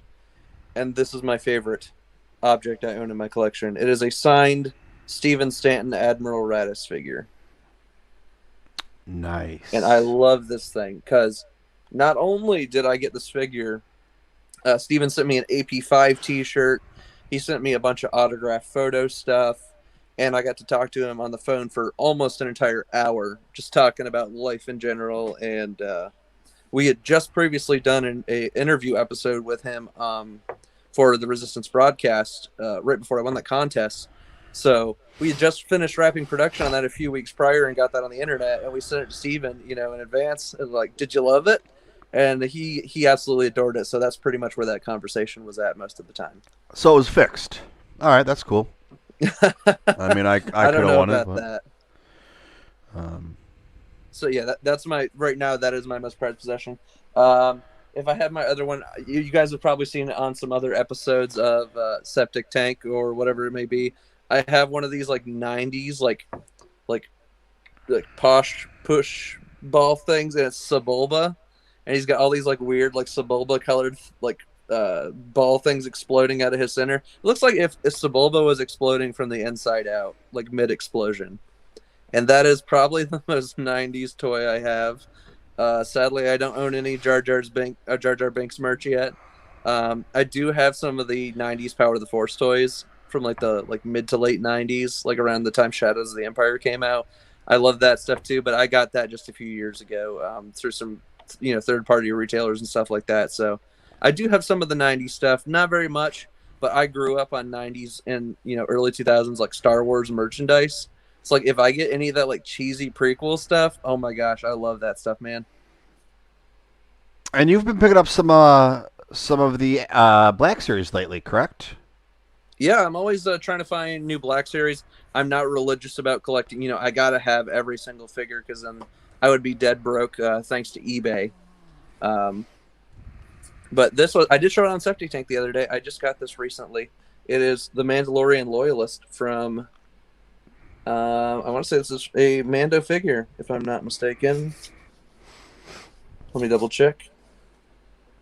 and this is my favorite object I own in my collection. It is a signed Steven Stanton Admiral Raddus figure. Nice. And I love this thing because not only did I get this figure, Steven sent me an AP5 t-shirt. He sent me a bunch of autographed photo stuff, and I got to talk to him on the phone for almost an entire hour, just talking about life in general. And we had just previously done an interview episode with him for the Resistance broadcast right before I won that contest. So we had just finished wrapping production on that a few weeks prior and got that on the internet, and we sent it to Steven, in advance. And like, did you love it? And he absolutely adored it. So that's pretty much where that conversation was at most of the time. So it was fixed. All right, that's cool. I mean, I I could don't have know won about it, that. So yeah, that's my right now. That is my most prized possession. If I had my other one, you guys have probably seen it on some other episodes of Septic Tank or whatever it may be. I have one of these like '90s like posh push ball things, and it's Sebulba, and he's got all these like weird like Sebulba colored like ball things exploding out of his center. It looks like if Sebulba was exploding from the inside out, like mid explosion. And that is probably the most '90s toy I have. Sadly, I don't own any Jar Jar Binks merch yet. I do have some of the '90s Power of the Force toys from like the mid to late '90s, like around the time Shadows of the Empire came out. I love that stuff too, but I got that just a few years ago through some third-party retailers and stuff like that. So I do have some of the '90s stuff, not very much, but I grew up on '90s and early 2000s like Star Wars merchandise. It's like if I get any of that like cheesy prequel stuff, oh my gosh, I love that stuff, man. And you've been picking up some of the Black Series lately, correct? Yeah, I'm always trying to find new Black Series. I'm not religious about collecting. I gotta have every single figure because then I would be dead broke thanks to eBay. But I did show it on Septic Tank the other day. I just got this recently. It is the Mandalorian Loyalist from. I want to say this is a Mando figure, if I'm not mistaken. Let me double check.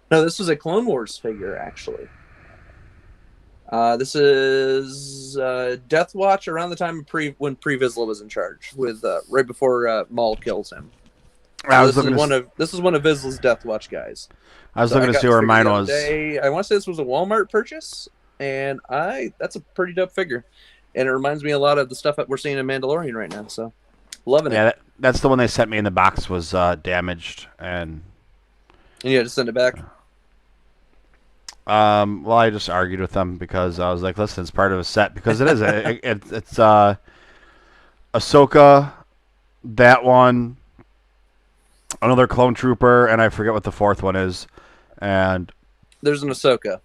No, this was a Clone Wars figure, actually. This is Death Watch around the time of when Pre Vizsla was in charge, with right before Maul kills him. This is one of Vizsla's Death Watch guys. I was looking to see where mine was. I want to say this was a Walmart purchase, and that's a pretty dope figure. And it reminds me a lot of the stuff that we're seeing in Mandalorian right now. So, loving it. Yeah, that's the one they sent me in the box was damaged. And you had to send it back? Well, I just argued with them because I was like, listen, it's part of a set. Because it is. It's Ahsoka, that one, another clone trooper, and I forget what the fourth one is. And there's an Ahsoka.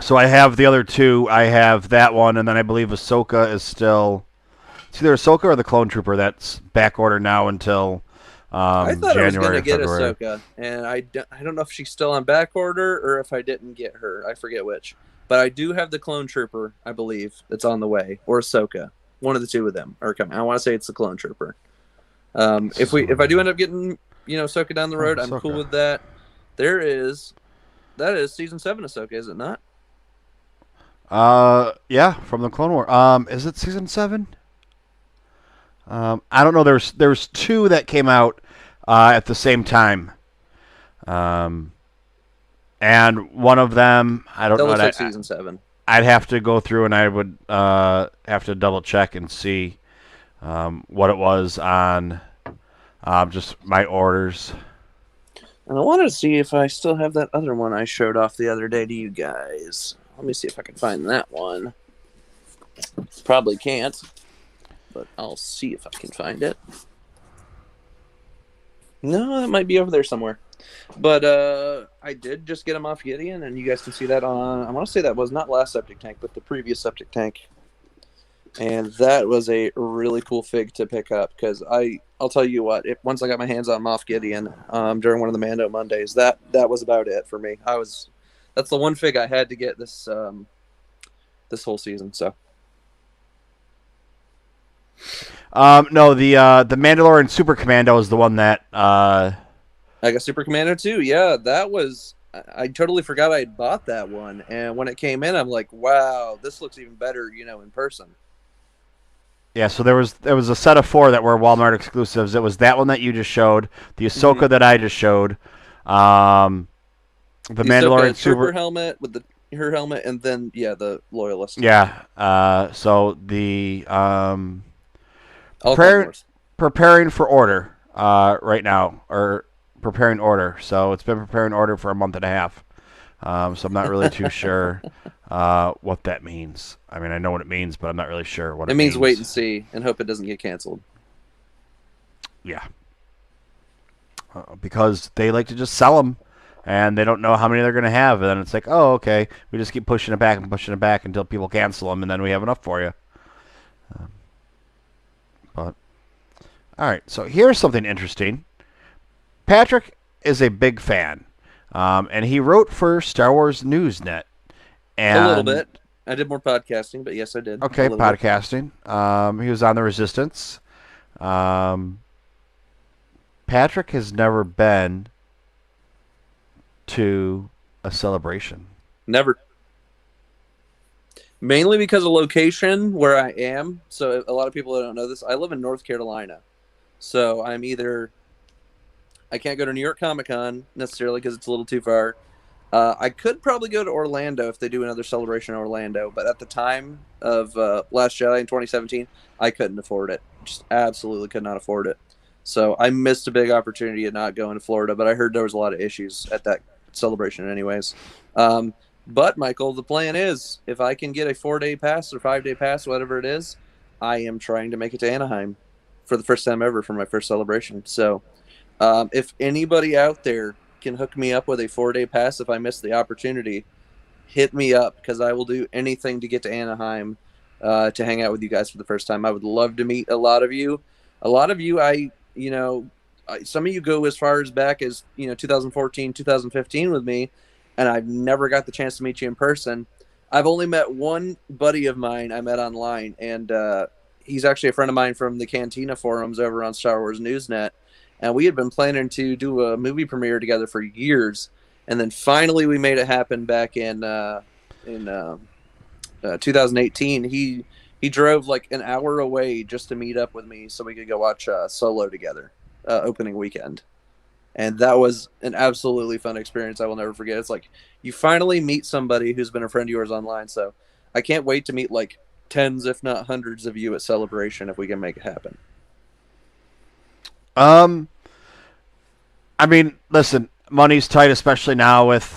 So I have the other two. I have that one, and then I believe Ahsoka is still. It's either Ahsoka or the Clone Trooper that's back order now until I thought January, I was going to get February. Ahsoka, and I don't know if she's still on back order or if I didn't get her. I forget which. But I do have the Clone Trooper, I believe, that's on the way, or Ahsoka. One of the two of them are coming. I want to say it's the Clone Trooper. If I do end up getting Ahsoka down the road, I'm cool with that. That is season 7 Ahsoka, is it not? Yeah, from the Clone War. Is it season 7? I don't know. There's two that came out at the same time. And one of them, I don't know. That looks like season 7. I'd have to go through and I would have to double check and see what it was on just my orders. And I wanted to see if I still have that other one I showed off the other day to you guys. Let me see if I can find that one. Probably can't, but I'll see if I can find it. No, that might be over there somewhere. But I did just get them off Gideon, and you guys can see that on... I want to say that was not last Septic Tank, but the previous Septic Tank. And that was a really cool fig to pick up, because I'll tell you what, once I got my hands on Moff Gideon during one of the Mando Mondays, that was about it for me. That's the one fig I had to get this whole season. So, no, the Mandalorian Super Commando is the one that I got Super Commando too. Yeah, that was. I totally forgot I had bought that one, and when it came in, I'm like, wow, this looks even better, in person. Yeah, so there was a set of 4 that were Walmart exclusives. It was that one that you just showed, the Ahsoka that I just showed, the Mandalorian Super helmet with her helmet, and then the Loyalist. Yeah. So the Preparing for order right now, or preparing order. So it's been preparing order for a month and a half. So I'm not really too sure what that means. I mean, I know what it means, but I'm not really sure what it means. It means wait and see and hope it doesn't get canceled. Yeah. Because they like to just sell them, and they don't know how many they're going to have. And then it's like, oh, okay, we just keep pushing it back and pushing it back until people cancel them, and then we have enough for you. But all right, so here's something interesting. Patrick is a big fan, and he wrote for Star Wars Newsnet. And, a little bit. I did more podcasting, but yes, I did. Okay, podcasting. He was on the Resistance. Patrick has never been to a celebration. Never. Mainly because of location where I am. So a lot of people that don't know this, I live in North Carolina. So I'm either... I can't go to New York Comic Con necessarily because it's a little too far. I could probably go to Orlando if they do another celebration in Orlando. But at the time of Last Jedi in 2017, I couldn't afford it. Just absolutely could not afford it. So I missed a big opportunity of not going to Florida, but I heard there was a lot of issues at that celebration anyways. But, Michael, the plan is, if I can get a 4-day pass or 5-day pass, whatever it is, I am trying to make it to Anaheim for the first time ever for my first celebration. So if anybody out there can hook me up with a 4-day pass if I miss the opportunity, hit me up because I will do anything to get to Anaheim to hang out with you guys for the first time. I would love to meet a lot of you. A lot of you, some of you go as far as back as 2014, 2015 with me, and I've never got the chance to meet you in person. I've only met one buddy of mine I met online, and he's actually a friend of mine from the Cantina forums over on Star Wars Newsnet, and we had been planning to do a movie premiere together for years, and then finally we made it happen back in 2018. He drove like an hour away just to meet up with me so we could go watch Solo together opening weekend. And that was an absolutely fun experience I will never forget. It's like you finally meet somebody who's been a friend of yours online. So I can't wait to meet like tens, if not hundreds of you at Celebration if we can make it happen. I mean, listen, money's tight, especially now with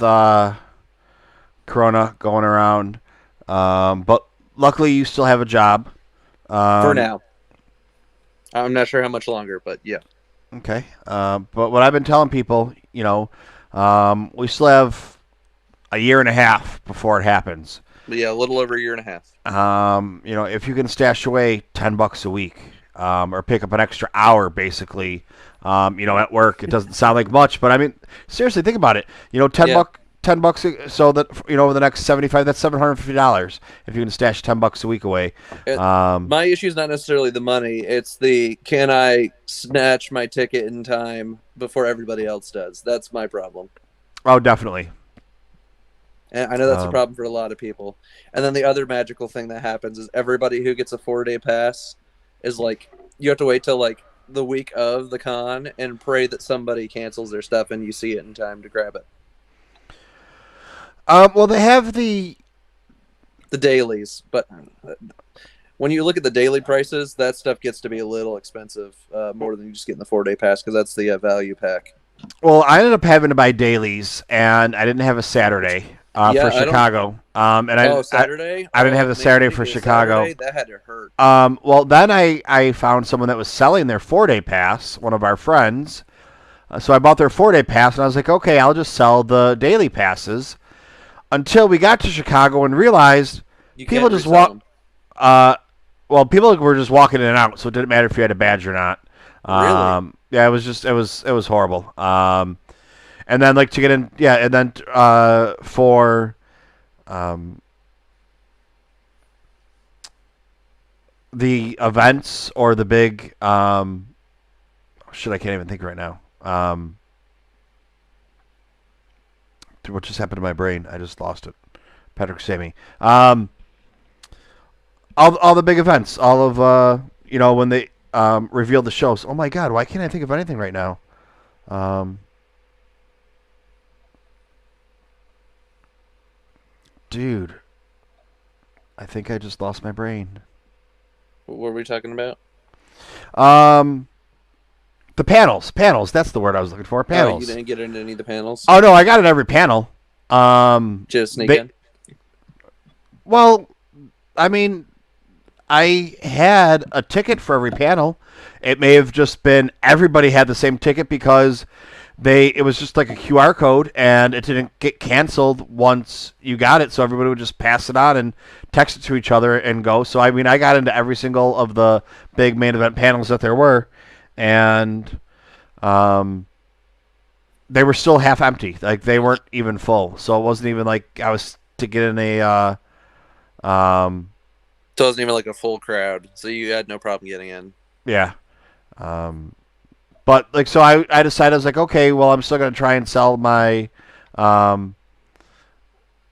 Corona going around. But luckily, you still have a job. For now. I'm not sure how much longer, but yeah. Okay. But what I've been telling people, we still have a year and a half before it happens. But yeah, a little over a year and a half. If you can stash away $10 a week, or pick up an extra hour, basically, at work, it doesn't sound like much, but I mean, seriously, think about it. $10, so that over the next 75, that's $750 if you can stash $10 a week away. My issue is not necessarily the money; it's the can I snatch my ticket in time before everybody else does. That's my problem. Oh, definitely. And I know that's a problem for a lot of people. And then the other magical thing that happens is everybody who gets a 4-day pass is like you have to wait till like the week of the con and pray that somebody cancels their stuff and you see it in time to grab it. Well, they have the dailies, but when you look at the daily prices, that stuff gets to be a little expensive, more than you just getting the 4-day pass because that's the value pack. Well, I ended up having to buy dailies, and I didn't have a Saturday for Chicago. Saturday? I didn't have the Saturday for Chicago. Saturday? That had to hurt. Well, then I found someone that was selling their 4-day pass, one of our friends. So I bought their 4-day pass, and I was like, okay, I'll just sell the daily passes. Until we got to Chicago and realized people just walk. People were just walking in and out, so it didn't matter if you had a badge or not. Really? Yeah, it was horrible. And then to get in, and then for the events or the big I can't even think right now. What just happened to my brain? I just lost it. Patrick, save me. All the big events, all of when they revealed the shows. Oh my God, why can't I think of anything right now? Dude, I think I just lost my brain. What were we talking about? The panels. That's the word I was looking for. Panels. You didn't get into any of the panels? Oh, no, I got in every panel. Just sneak they, in. well, I mean, I had a ticket for every panel. It may have just been everybody had the same ticket because it was just like a QR code and it didn't get canceled once you got it, so everybody would just pass it on and text it to each other and go. So I mean, I got into every single of the big main event panels that there were, and they were still half empty. Like they weren't even full, so it wasn't even like I was to get in a So it wasn't even like a full crowd, so you had no problem getting in. yeah. But like, so I decided, I was like, okay, well, I'm still gonna try and sell my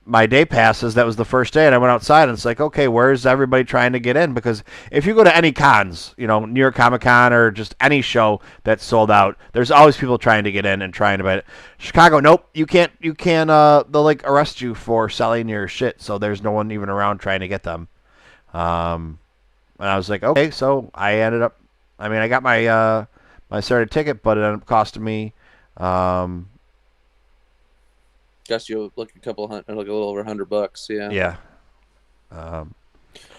my day passes. That was the first day, and I went outside, and it's like, okay, where's everybody trying to get in? Because if you go to any cons, you know, New York Comic Con or just any show that's sold out, there's always people trying to get in and trying to buy it. Chicago, nope, you can't. They'll like arrest you for selling your shit. So there's no one even around trying to get them. And I was like, okay, so I ended up. I mean, I got my my starter ticket, but it ended up costing me. Cost you like a little over $100. Yeah. Yeah.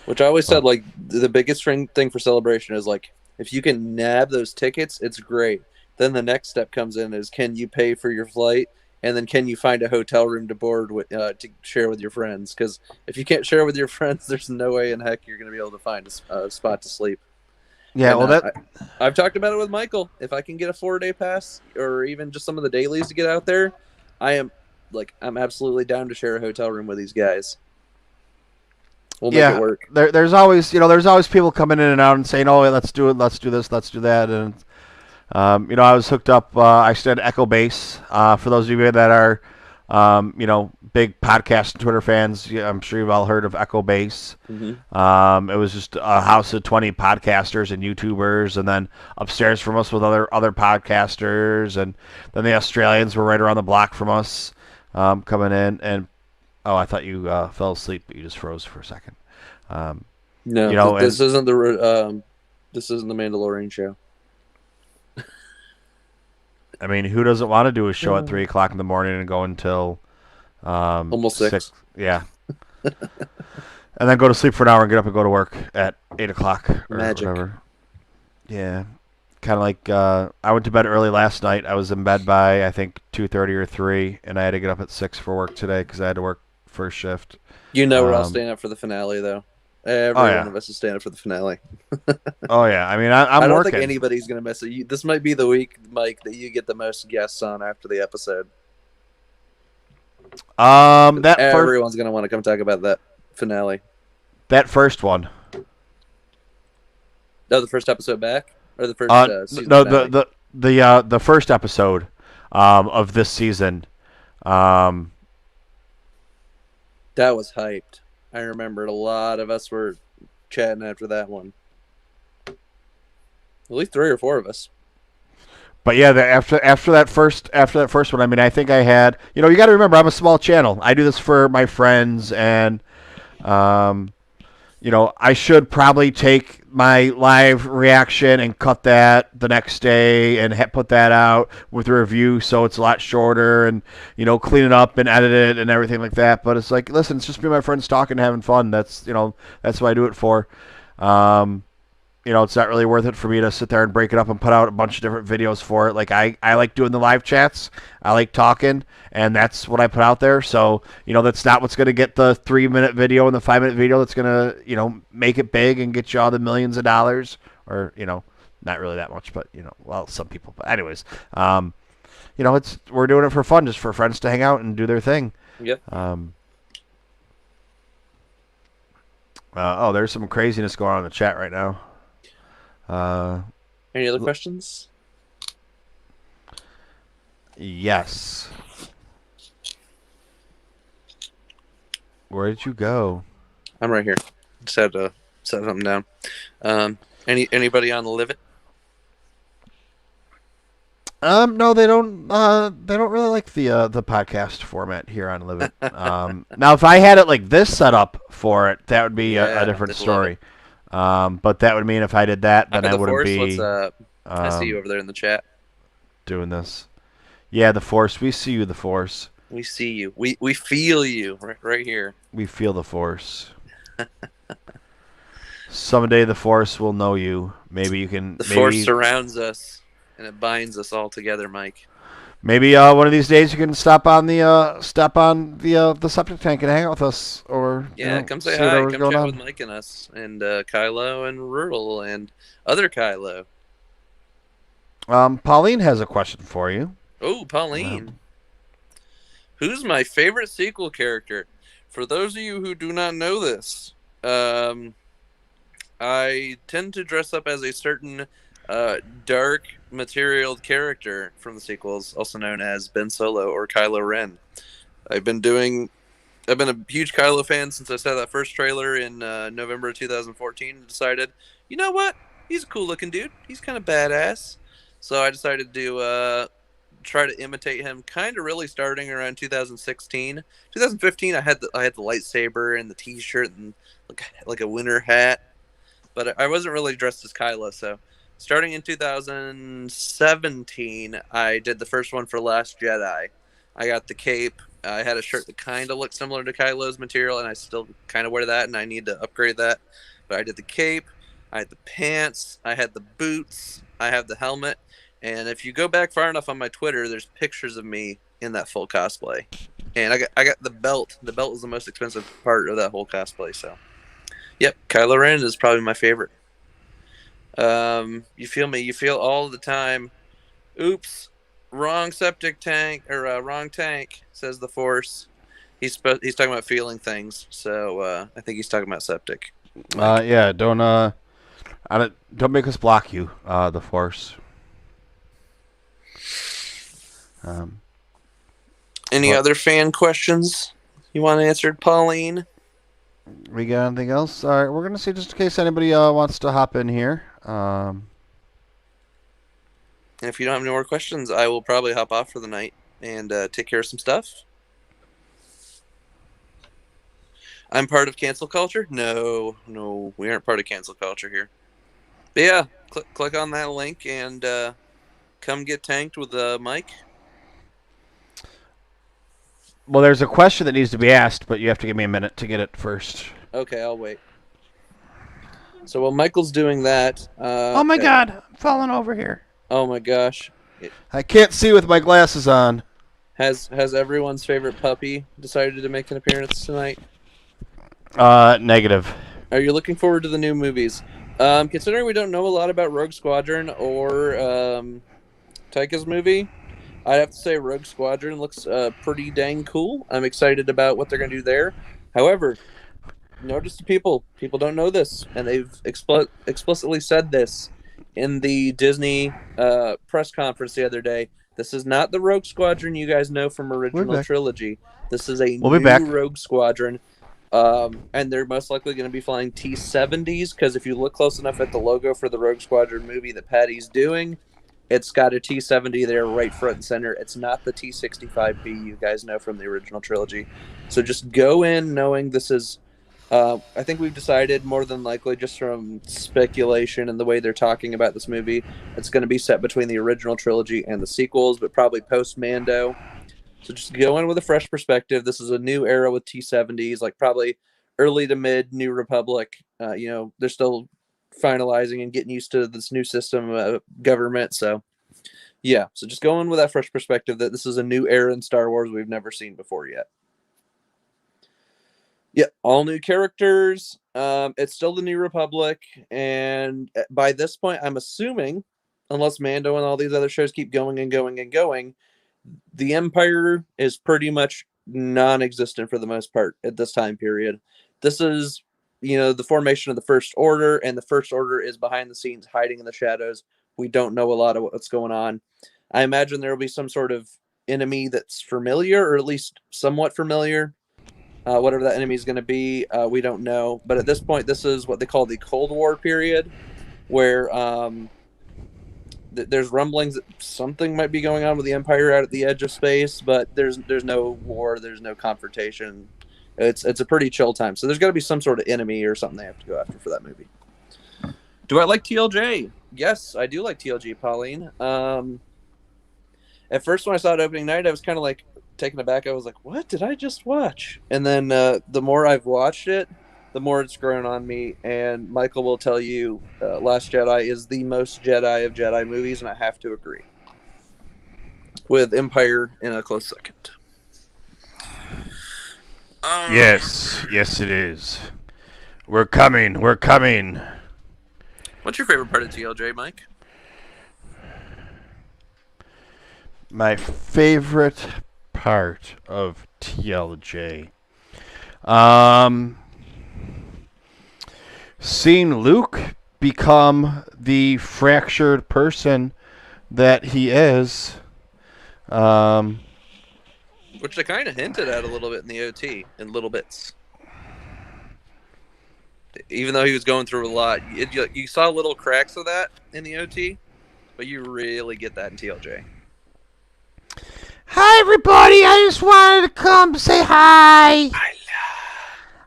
Which I always said, like the biggest thing for Celebration is like if you can nab those tickets, it's great. Then the next step comes in is can you pay for your flight, and then can you find a hotel room to board with to share with your friends? Because if you can't share with your friends, there's no way in heck you're going to be able to find a spot to sleep. Yeah, And, well, I've talked about it with Michael. If I can get a 4-day pass or even just some of the dailies to get out there, I'm absolutely down to share a hotel room with these guys. We'll make it work. There's always people coming in and out and saying, "Oh, let's do it, let's do this, let's do that." And I was hooked up. I stayed at Echo Base. For those of you that are, big podcast and Twitter fans, I'm sure you've all heard of Echo Base. Mm-hmm. It was just a house of 20 podcasters and YouTubers, and then upstairs from us with other podcasters, and then the Australians were right around the block from us, coming in. And I thought you fell asleep, but you just froze for a second. No, this isn't the Mandalorian show. I mean, who doesn't want to do a show at 3 o'clock in the morning and go until almost 6? Yeah. And then go to sleep for an hour and get up and go to work at 8 o'clock or Magic. whatever. Yeah. Kind of like I went to bed early last night. I was in bed by, I think, 2:30 or 3, and I had to get up at 6 for work today because I had to work first shift. We're all staying up for the finale, though. Every one of us is staying up for the finale. Oh, yeah. I mean, I'm I don't working. think anybody's going to miss it. This might be the week, Mike, that you get the most guests on after the episode. Everyone's going to want to come talk about that finale. That first one. No, the first episode back? Or the first season finale? The first episode of this season. That was hyped. I remembered a lot of us were chatting after that one. At least 3 or 4 of us. But yeah, after that first one, I mean, I think I had, you got to remember, I'm a small channel. I do this for my friends, and I should probably take my live reaction and cut that the next day and put that out with a review so it's a lot shorter, and clean it up and edit it and everything like that. But it's like, listen, it's just me and my friends talking, having fun. That's what I do it for. It's not really worth it for me to sit there and break it up and put out a bunch of different videos for it. Like I like doing the live chats. I like talking, and that's what I put out there. So, that's not what's going to get the 3-minute video and the 5-minute video that's going to, make it big and get you all the millions of dollars, or, not really that much, but, well, some people. But anyways, we're doing it for fun, just for friends to hang out and do their thing. Yep. There's some craziness going on in the chat right now. Any other questions? Yes. Where did you go? I'm right here. Just had to set something down. Anybody on the Live It? No, they don't. They don't really like the podcast format here on Live It. Now, if I had it like this set up for it, that would be a different story. But that would mean if I did that, then I wouldn't be. I see you over there in the chat. Doing this. Yeah, the Force. We see you, the Force. We see you. We feel you right here. We feel the Force. Someday the Force will know you. Maybe you can. The Force surrounds us, and it binds us all together, Mike. Maybe one of these days you can stop on the septic tank and hang out with us, or come say hi, come chat with Mike and us, and Kylo and Rural and other Kylo. Pauline has a question for you. Oh, Pauline. Who's my favorite sequel character? For those of you who do not know this, I tend to dress up as a certain dark materialed character from the sequels, also known as Ben Solo or Kylo Ren. I've been a huge Kylo fan since I saw that first trailer in November of 2014 and decided, you know what? He's a cool looking dude. He's kind of badass. So I decided to try to imitate him, kind of really starting around 2016. 2015, I had the lightsaber and the t-shirt and like a winter hat. But I wasn't really dressed as Kylo, so starting in 2017, I did the first one for Last Jedi. I got the cape. I had a shirt that kind of looked similar to Kylo's material, and I still kind of wear that, and I need to upgrade that. But I did the cape. I had the pants. I had the boots. I have the helmet. And if you go back far enough on my Twitter, there's pictures of me in that full cosplay. And I got the belt. The belt was the most expensive part of that whole cosplay, so... Yep, Kylo Ren is probably my favorite. You feel me? You feel all the time. Oops, wrong septic tank or wrong tank, says the Force. He's talking about feeling things, so I think he's talking about septic. Yeah, don't make us block you, the Force. Any other fan questions you want answered, Pauline? We got anything else? All right, we're going to see just in case anybody wants to hop in here. And if you don't have any more questions, I will probably hop off for the night and take care of some stuff. I'm part of cancel culture? No, we aren't part of cancel culture here. But yeah, click on that link and come get tanked with Mike. Well, there's a question that needs to be asked, but you have to give me a minute to get it first. Okay, I'll wait. So while Michael's doing that... oh my God, I'm falling over here. Oh my gosh. I can't see with my glasses on. Has everyone's favorite puppy decided to make an appearance tonight? Negative. Are you looking forward to the new movies? Considering we don't know a lot about Rogue Squadron or Taika's movie, I'd have to say Rogue Squadron looks pretty dang cool. I'm excited about what they're going to do there. However, notice to people don't know this, and they've explicitly said this in the Disney press conference the other day. This is not the Rogue Squadron you guys know from original trilogy. This is a new Rogue Squadron. And they're most likely going to be flying T-70s, because if you look close enough at the logo for the Rogue Squadron movie that Patty's doing, it's got a T-70 there right front and center. It's not the T-65B you guys know from the original trilogy. So just go in knowing this is... I think we've decided more than likely, just from speculation and the way they're talking about this movie, it's going to be set between the original trilogy and the sequels, but probably post-Mando. So just go in with a fresh perspective. This is a new era with T-70s, like probably early to mid New Republic. They're still finalizing and getting used to this new system of government. So, yeah. So just go in with that fresh perspective that this is a new era in Star Wars we've never seen before yet. Yeah, all new characters. It's still the New Republic. And by this point, I'm assuming, unless Mando and all these other shows keep going and going and going, the Empire is pretty much non-existent for the most part at this time period. This is, the formation of the First Order, and the First Order is behind the scenes, hiding in the shadows. We don't know a lot of what's going on. I imagine there will be some sort of enemy that's familiar, or at least somewhat familiar. Whatever that enemy is going to be, we don't know. But at this point, this is what they call the Cold War period, where there's rumblings that something might be going on with the Empire out at the edge of space, but there's no war, there's no confrontation. It's a pretty chill time. So there's got to be some sort of enemy or something they have to go after for that movie. Do I like TLJ? Yes, I do like TLJ, Pauline. At first, when I saw it opening night, I was kind of like, taken aback. I was like, "What did I just watch?" And then the more I've watched it, the more it's grown on me. And Michael will tell you, Last Jedi is the most Jedi of Jedi movies, and I have to agree. With Empire in a close second. Yes, it is. We're coming. What's your favorite part of TLJ, Mike? My favorite part of TLJ. Seeing Luke become the fractured person that he is. Which they kind of hinted at a little bit in the OT, in little bits. Even though he was going through a lot, you saw little cracks of that in the OT, but you really get that in TLJ. Hi, everybody. I just wanted to come say hi.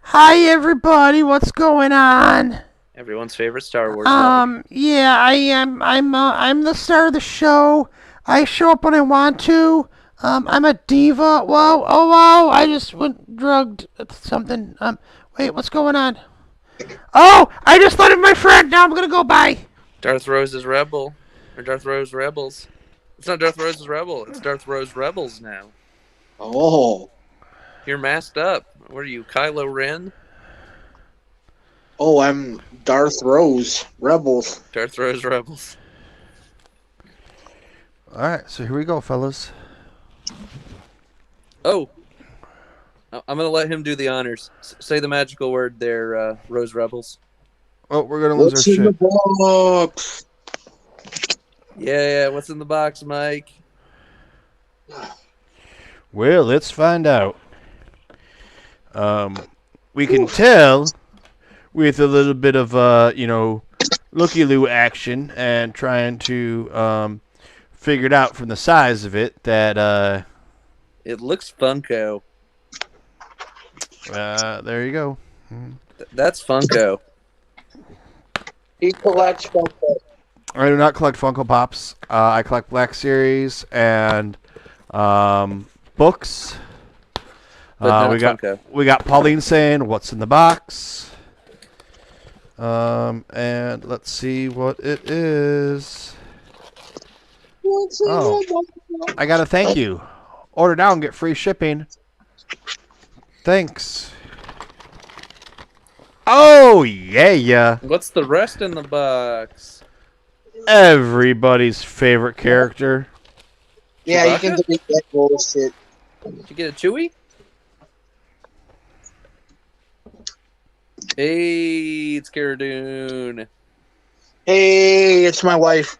Hi, everybody. What's going on? Everyone's favorite Star Wars dog. Yeah, I am. I'm the star of the show. I show up when I want to. I'm a diva. Whoa, oh, wow. I just went drugged something. Wait, what's going on? Oh, I just thought of my friend. Now I'm gonna go by. Darth Rose's Rebel. Or Darth Rose Rebels. It's not Darth Rose's Rebel. It's Darth Rose Rebels now. Oh. You're masked up. What are you, Kylo Ren? Oh, I'm Darth Rose. Rebels. Darth Rose Rebels. All right, so here we go, fellas. Oh. I'm going to let him do the honors. Say the magical word there, Rose Rebels. Oh, we're gonna lose What's our in shit. the box? Yeah, what's in the box, Mike? Well, let's find out. We can tell with a little bit of looky-loo action and trying to figure it out from the size of it that It looks Funko. there you go. That's Funko. He collects Funko. I do not collect Funko Pops. I collect Black Series and books. But not we Funko. got Pauline saying what's in the box. And let's see what it is. What's in the box? I got to thank you. Order now and get free shipping. Thanks. Oh, yeah. What's the rest in the box? Everybody's favorite character. Yeah, Chewbacca? you can delete that bullshit. Did you get a Chewie? Hey, it's Cara Dune. Hey, it's my wife.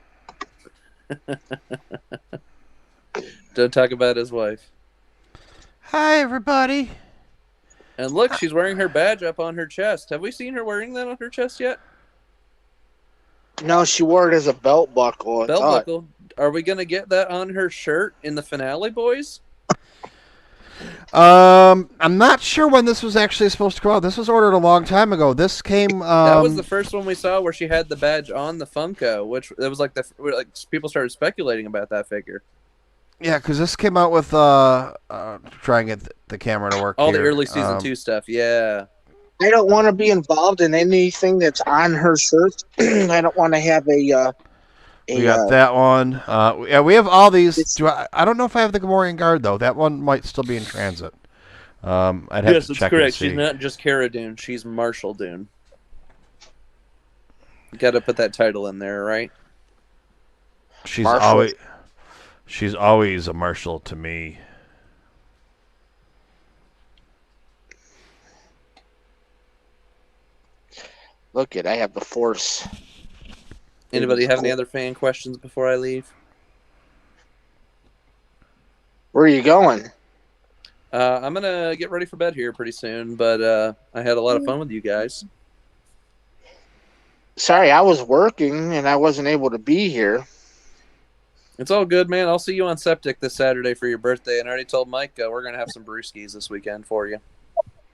Don't talk about his wife. Hi, everybody. And look, she's wearing her badge up on her chest. Have we seen her wearing that on her chest yet? No, she wore it as a belt buckle. I Belt thought. buckle. Are we going to get that on her shirt in the finale, boys? I'm not sure when this was actually supposed to come out. This was ordered a long time ago. This came. That was the first one we saw where she had the badge on the Funko, which it was like people started speculating about that figure. Yeah, because this came out with try and get the camera to work. All here. the early season 2 stuff, yeah. I don't want to be involved in anything that's on her shirt. I don't want to have a we got that one. Yeah, we have all these. It's- I don't know if I have the Gamorrean Guard though. That one might still be in transit. I'd have Yes, to that's check correct. and see. She's not just Cara Dune. She's Marshall Dune. You got to put that title in there, right? She's Marshall. always a marshal to me. Look it, I have the Force. Anybody have any other fan questions before I leave? Where are you going? I'm going to get ready for bed here pretty soon, but I had a lot of fun with you guys. Sorry, I was working and I wasn't able to be here. It's all good, man. I'll see you on Septic this Saturday for your birthday, and I already told Mike we're going to have some brewskis this weekend for you.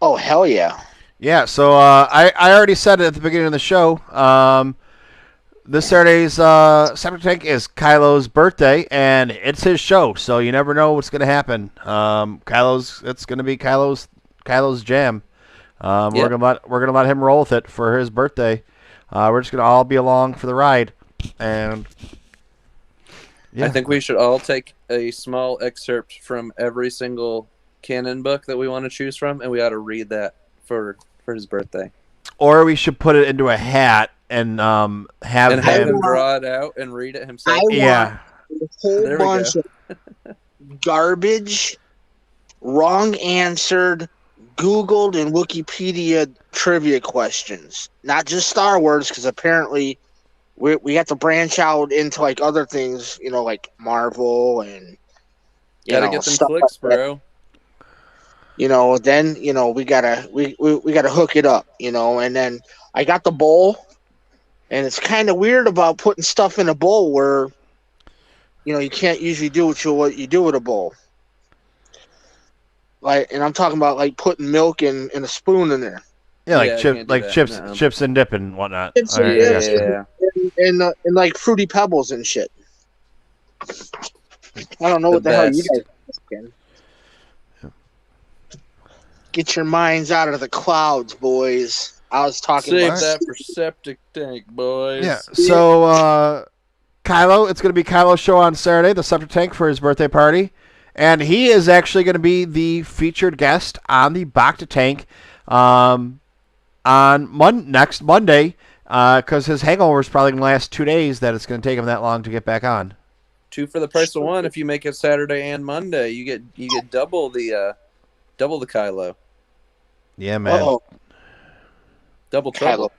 Oh, hell yeah. Yeah, so I already said it at the beginning of the show. this Saturday's Septic Tank is Kylo's birthday, and it's his show, so you never know what's going to happen. It's going to be Kylo's jam. We're gonna let him roll with it for his birthday. We're just gonna all be along for the ride, and yeah. I think we should all take a small excerpt from every single canon book that we want to choose from, and we ought to read that for his birthday. Or we should put it into a hat and have him draw it out and read it himself. A whole bunch of garbage, wrong answered, Googled and Wikipedia trivia questions. Not just Star Wars, because apparently we have to branch out into like other things, like Marvel and gotta get them clicks, like bro. Then we gotta hook it up, and then I got the bowl, and it's kind of weird about putting stuff in a bowl where you can't usually do what you do with a bowl. And I'm talking about like putting milk and a spoon in there. Yeah, chips and dip and whatnot. And like Fruity Pebbles and shit. I don't know what the hell you guys are thinking. Get your minds out of the clouds, boys. I was talking about that for Septic Tank, boys. Yeah. So Kylo, it's gonna be Kylo's show on Saturday, the Septic Tank, for his birthday party. And he is actually going to be the featured guest on the Bacta tank on next Monday, because his hangover is probably going to last 2 days. That it's going to take him that long to get back on. 2 for the price of 1. If you make it Saturday and Monday, you get double the Kylo. Yeah, man. Uh-oh. Double trouble.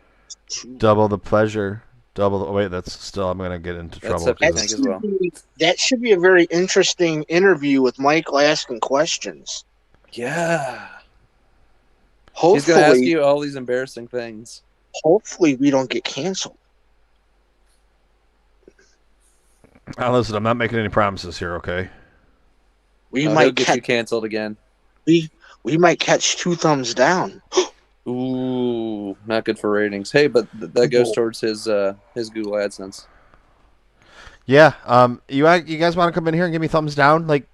Double the pleasure. That's still. I'm going to get into trouble. That should be a very interesting interview with Michael asking questions. Yeah. Hopefully, he's going to ask you all these embarrassing things. Hopefully, we don't get canceled. Listen, I'm not making any promises here, okay? We might get you canceled again. We might catch 2 thumbs down. Ooh, not good for ratings. Hey, but that goes towards his Google AdSense. Yeah. You guys want to come in here and give me thumbs down? Like,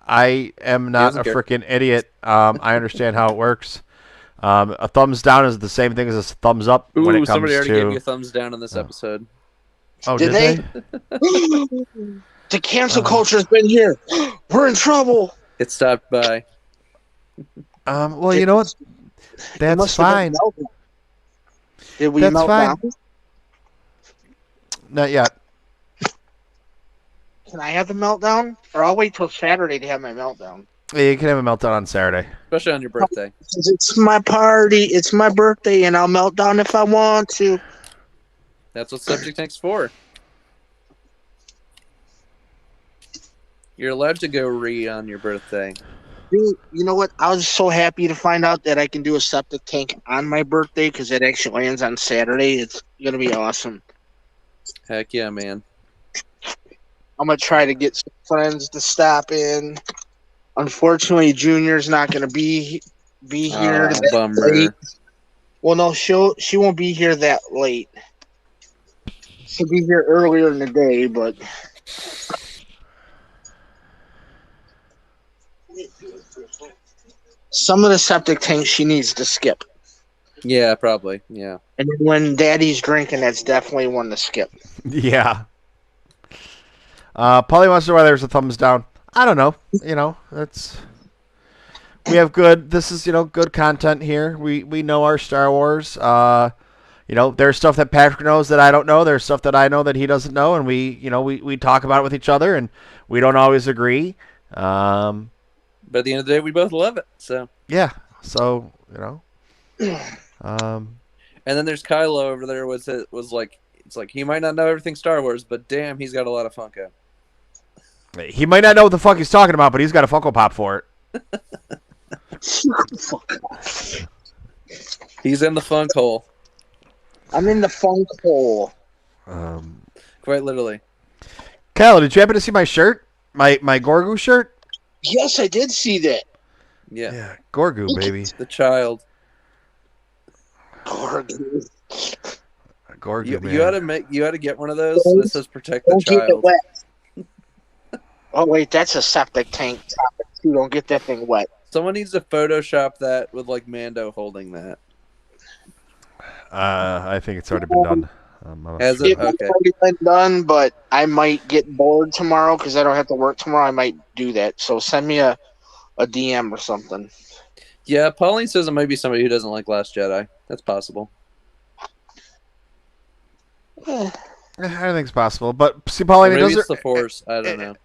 I am not a freaking idiot. I understand how it works. A thumbs down is the same thing as a thumbs up when it comes to... somebody already gave you a thumbs down on this episode. Oh, did they? The cancel culture's been here. We're in trouble. It stopped by. Well, you know what? That's fine. Did we melt down? Not yet. Can I have the meltdown? Or I'll wait till Saturday to have my meltdown. Yeah, you can have a meltdown on Saturday. Especially on your birthday. It's my party. It's my birthday, and I'll melt down if I want to. That's what Subject Tank's for. You're allowed to go on your birthday. You know what? I was so happy to find out that I can do a septic tank on my birthday because it actually lands on Saturday. It's going to be awesome. Heck yeah, man. I'm going to try to get some friends to stop in. Unfortunately, Junior's not going to be here. Bummer. Late. Well, no, she won't be here that late. She'll be here earlier in the day, but... Some of the septic tanks she needs to skip. Yeah, probably. Yeah. And when Daddy's drinking, that's definitely one to skip. Yeah. Polly wants to know why there's a thumbs down. I don't know. We have good. This is good content here. We know our Star Wars. There's stuff that Patrick knows that I don't know. There's stuff that I know that he doesn't know, and we talk about it with each other, and we don't always agree. But at the end of the day, we both love it. So yeah. So And then there's Kylo over there. It's like he might not know everything Star Wars, but damn, he's got a lot of Funko. He might not know what the fuck he's talking about, but he's got a Funko Pop for it. He's in the funk hole. I'm in the funk hole. Quite literally. Kylo, did you happen to see my shirt? My Gorgu shirt? Yes, I did see that. Yeah. Gorgu, baby. The child. Gorgu. Gorgu, man. You ought to get one of those that says "Protect the Don't keep it Child." wet. Oh wait, that's a septic tank topic too. Don't get that thing wet. Someone needs to Photoshop that with like Mando holding that. I think it's already been done. Has It it? might Okay. already been done, but I might get bored tomorrow because I don't have to work tomorrow. I might do that. So send me a DM or something. Yeah, Pauline says it might be somebody who doesn't like Last Jedi. That's possible. Eh, I think it's possible, but see, Pauline, Or it maybe doesn't. it's the Force. I don't know.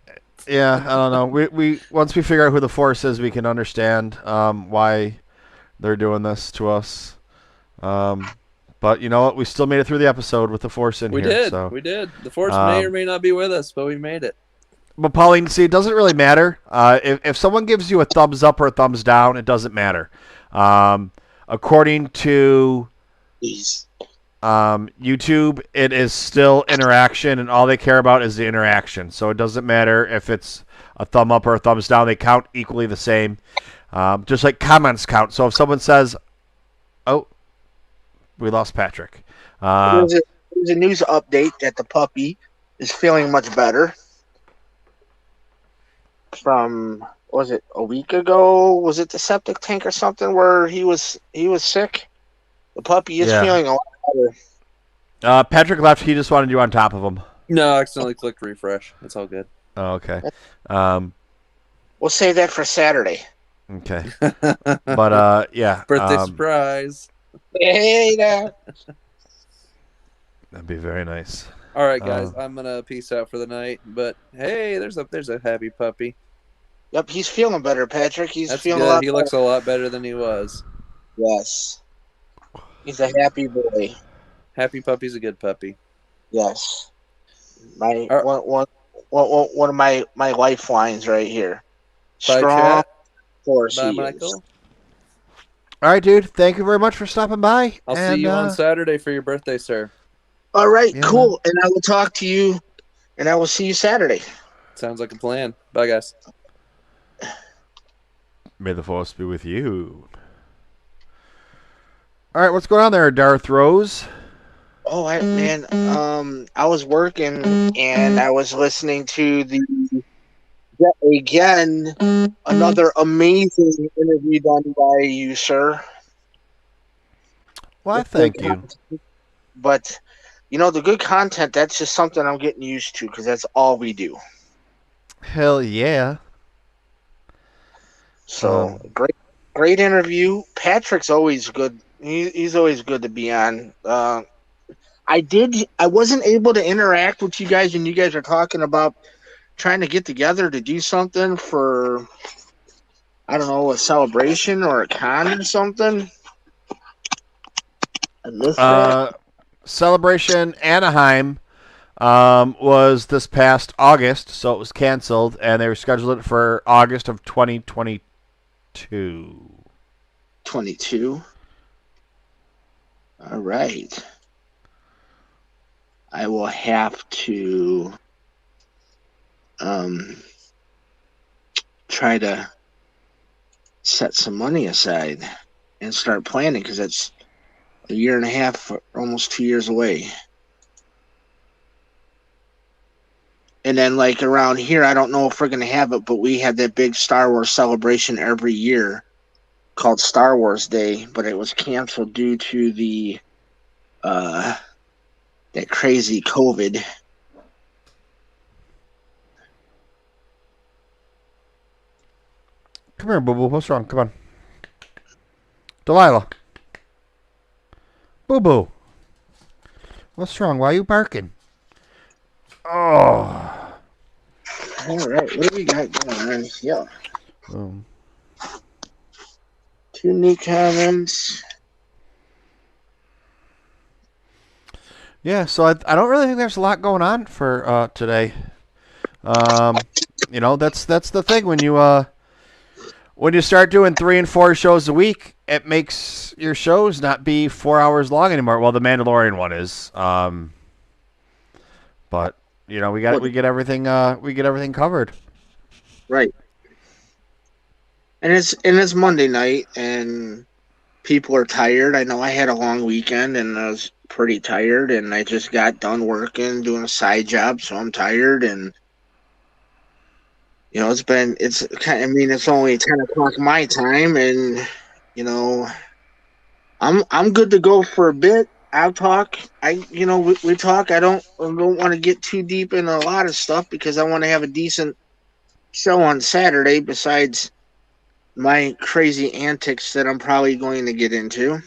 Yeah, I don't know. We once we figure out who the Force is, we can understand why they're doing this to us. But you know what? We still made it through the episode with the Force in We here. did. So. We did. The Force may or may not be with us, but we made it. But Pauline, see, it doesn't really matter. If someone gives you a thumbs up or a thumbs down, it doesn't matter. According to Please. YouTube, it is still interaction, and all they care about is the interaction. So it doesn't matter if it's a thumb up or a thumbs down. They count equally the same. Just like comments count. So if someone says, "Oh, we lost Patrick," There's a news update that the puppy is feeling much better. From was it a week ago? Was it the septic tank or something where he was sick? The puppy is feeling a lot better. Patrick left. He just wanted you on top of him. No, I accidentally clicked refresh. It's all good. Oh, okay. We'll save that for Saturday. Okay. But yeah. Birthday surprise. Hey there. That'd be very nice. All right, guys. I'm gonna peace out for the night. But hey, there's a happy puppy. Yep, he's feeling better, Patrick. He's That's feeling good. a lot He better. looks a lot better than he was. Yes. He's a happy boy. Happy puppy's a good puppy. Yes. My All one of my lifelines right here. Bye, Strong chat. force. Bye, he Michael. is. All right, dude. Thank you very much for stopping by. I'll see you on Saturday for your birthday, sir. All right, Yeah, cool. And I will talk to you, and I will see you Saturday. Sounds like a plan. Bye, guys. May the Force be with you. All right, what's going on there, Darth Rose? Oh, man, I was working and I was listening to another amazing interview done by you, sir. Well, thank you. But the good content, that's just something I'm getting used to because that's all we do. Hell yeah. So great interview. Patrick's always good. He's always good to be on. I wasn't able to interact with you guys when you guys are talking about trying to get together to do something for, I don't know, a celebration or a con or something. I missed that. Celebration Anaheim was this past August, so it was canceled, and they rescheduled it for August of 2022. 22. All right. I will have to try to set some money aside and start planning because it's a year and a half, almost 2 years away. And then, like, around here, I don't know if we're going to have it, but we have that big Star Wars celebration every year called Star Wars Day, but it was canceled due to the that crazy COVID. Come here, Boo Boo. What's wrong? Come on. Delilah. Boo Boo. What's wrong? Why are you barking? Oh. All right, what do we got going on here? 2 new comments. Yeah, so I don't really think there's a lot going on for today. That's the thing when you start doing 3 and 4 shows a week, it makes your shows not be 4 hours long anymore. Well, the Mandalorian one is, but we get everything covered. Right. And it's Monday night, and people are tired. I know I had a long weekend and I was pretty tired, and I just got done working, doing a side job, so I'm tired. And it's only 10 o'clock my time, and you know, I'm good to go for a bit. I'll talk. We talk. I don't want to get too deep in a lot of stuff because I want to have a decent show on Saturday. Besides my crazy antics that I'm probably going to get into.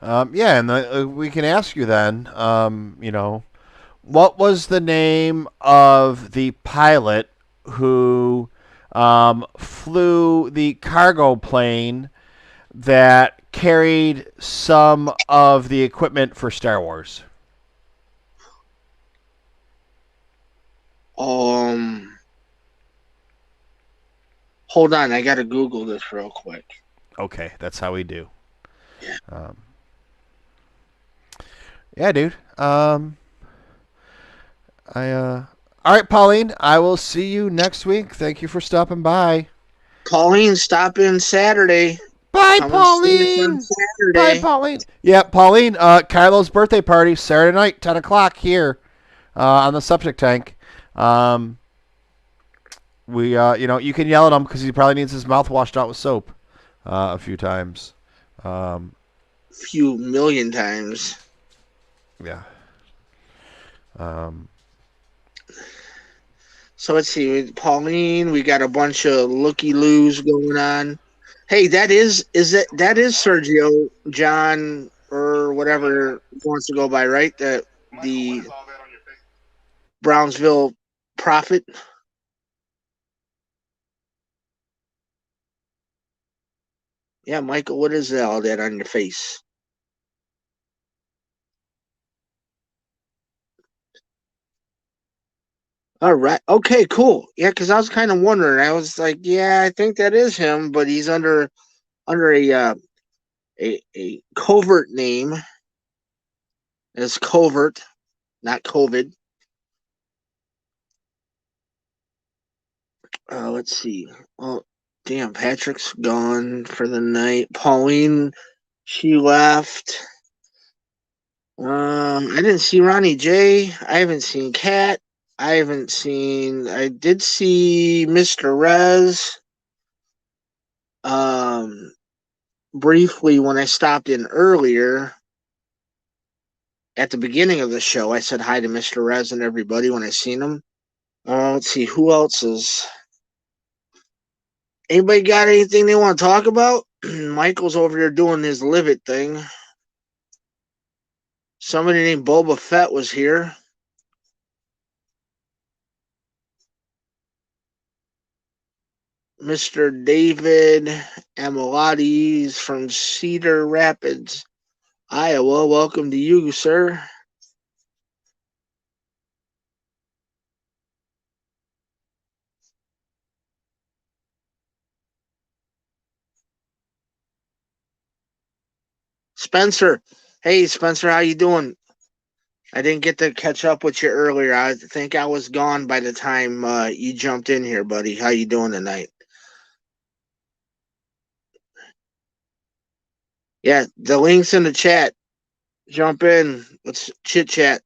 Yeah, and we can ask you then. What was the name of the pilot who flew the cargo plane that carried some of the equipment for Star Wars? Um, Hold on, I gotta Google this real quick. Okay, that's how we do. Yeah. Yeah, dude. All right, Pauline. I will see you next week. Thank you for stopping by. Pauline, stop in Saturday. Bye, Come and see us on Pauline. Bye, Saturday. Pauline. Yeah, Pauline. Kylo's birthday party Saturday night, 10 o'clock here on the septic tank. You can yell at him because he probably needs his mouth washed out with soap a few times. Few million times. Yeah. So let's see, Pauline. We got a bunch of looky loos going on. Hey, that is Sergio John or whatever he wants to go by, right? The Brownsville Prophet. Yeah, Michael, what is all that on your face? All right. Okay, cool. Yeah, because I was kind of wondering. I was like, yeah, I think that is him, but he's under a covert name. It's covert, not COVID. Let's see. Oh, damn, Patric's gone for the night. Pauline, she left. I didn't see Ronnie J. I haven't seen Kat. I did see Mr. Rez. Um, Briefly when I stopped in earlier at the beginning of the show, I said hi to Mr. Rez and everybody when I seen him. Let's see who else is. Anybody got anything they want to talk about? Michael's over here doing his live it thing. Somebody named Boba Fett was here. Mr. David Amalates from Cedar Rapids, Iowa. Welcome to you, sir. Spencer. Hey, Spencer, how you doing? I didn't get to catch up with you earlier. I think I was gone by the time you jumped in here, buddy. How you doing tonight? Yeah, the link's in the chat. Jump in. Let's chit chat.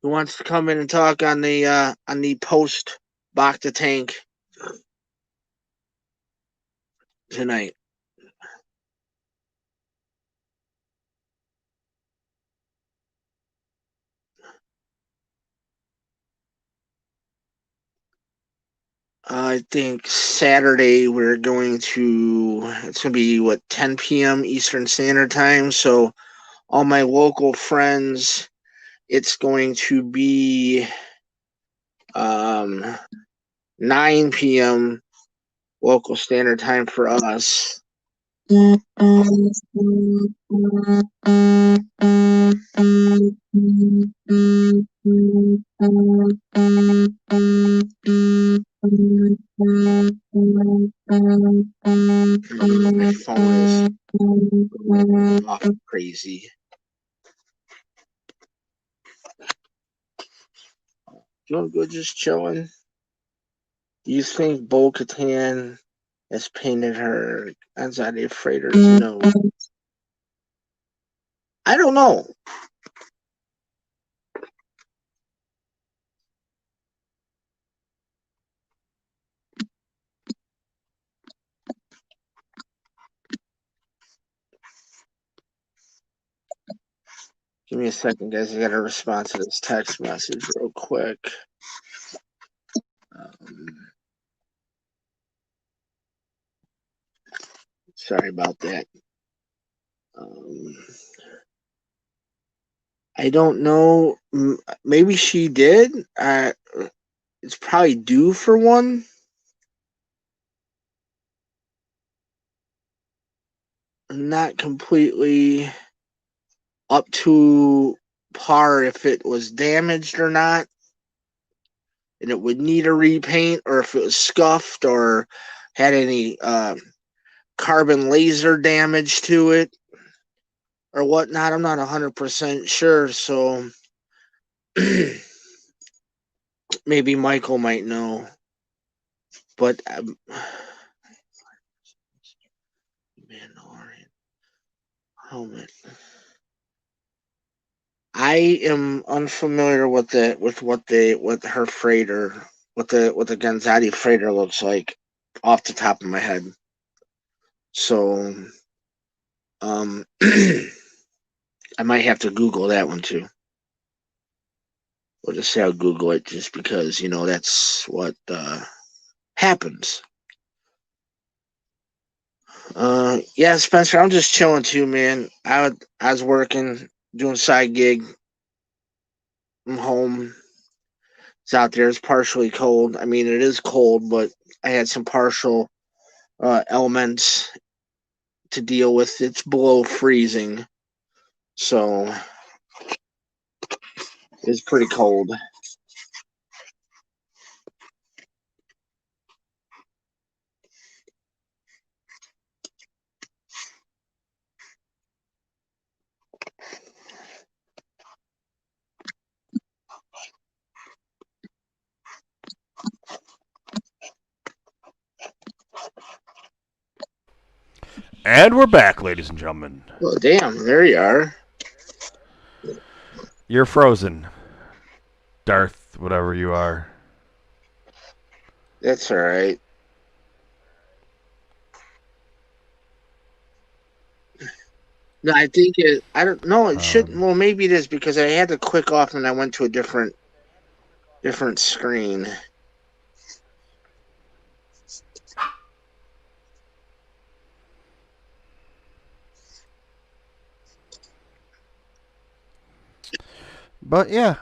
Who wants to come in and talk on the post Bacta tank tonight? I think Saturday it's going to be what, 10 p.m. Eastern Standard Time. So all my local friends, it's going to be 9 p.m. local standard time for us. My phone is off crazy. Doing good, just chilling. Do you think Bo Katan has painted her anxiety freighter's nose. I don't know. Give me a second, guys. I got to respond to this text message real quick. Sorry about that. I don't know. Maybe she did. It's probably due for one. Not completely up to par if it was damaged or not, and it would need a repaint, or if it was scuffed or had any carbon laser damage to it or whatnot. I'm not 100% sure, so maybe Michael might know. But Mandalorian helmet. I am unfamiliar with her freighter, what the Gonzati freighter looks like off the top of my head. So I might have to Google that one too. We'll just say I'll Google it just because, that's what happens. Yeah, Spencer, I'm just chilling too, man. I was working, doing side gig. I'm home. It's out there. It's partially cold. I mean, it is cold, but I had some partial elements to deal with. It's below freezing, so it's pretty cold. And we're back, ladies and gentlemen. Oh, damn, there you are. You're frozen. Darth, whatever you are. That's all right. No, I think it. I don't know. It shouldn't. Well, maybe it is because I had to click off and I went to a different screen. But yeah,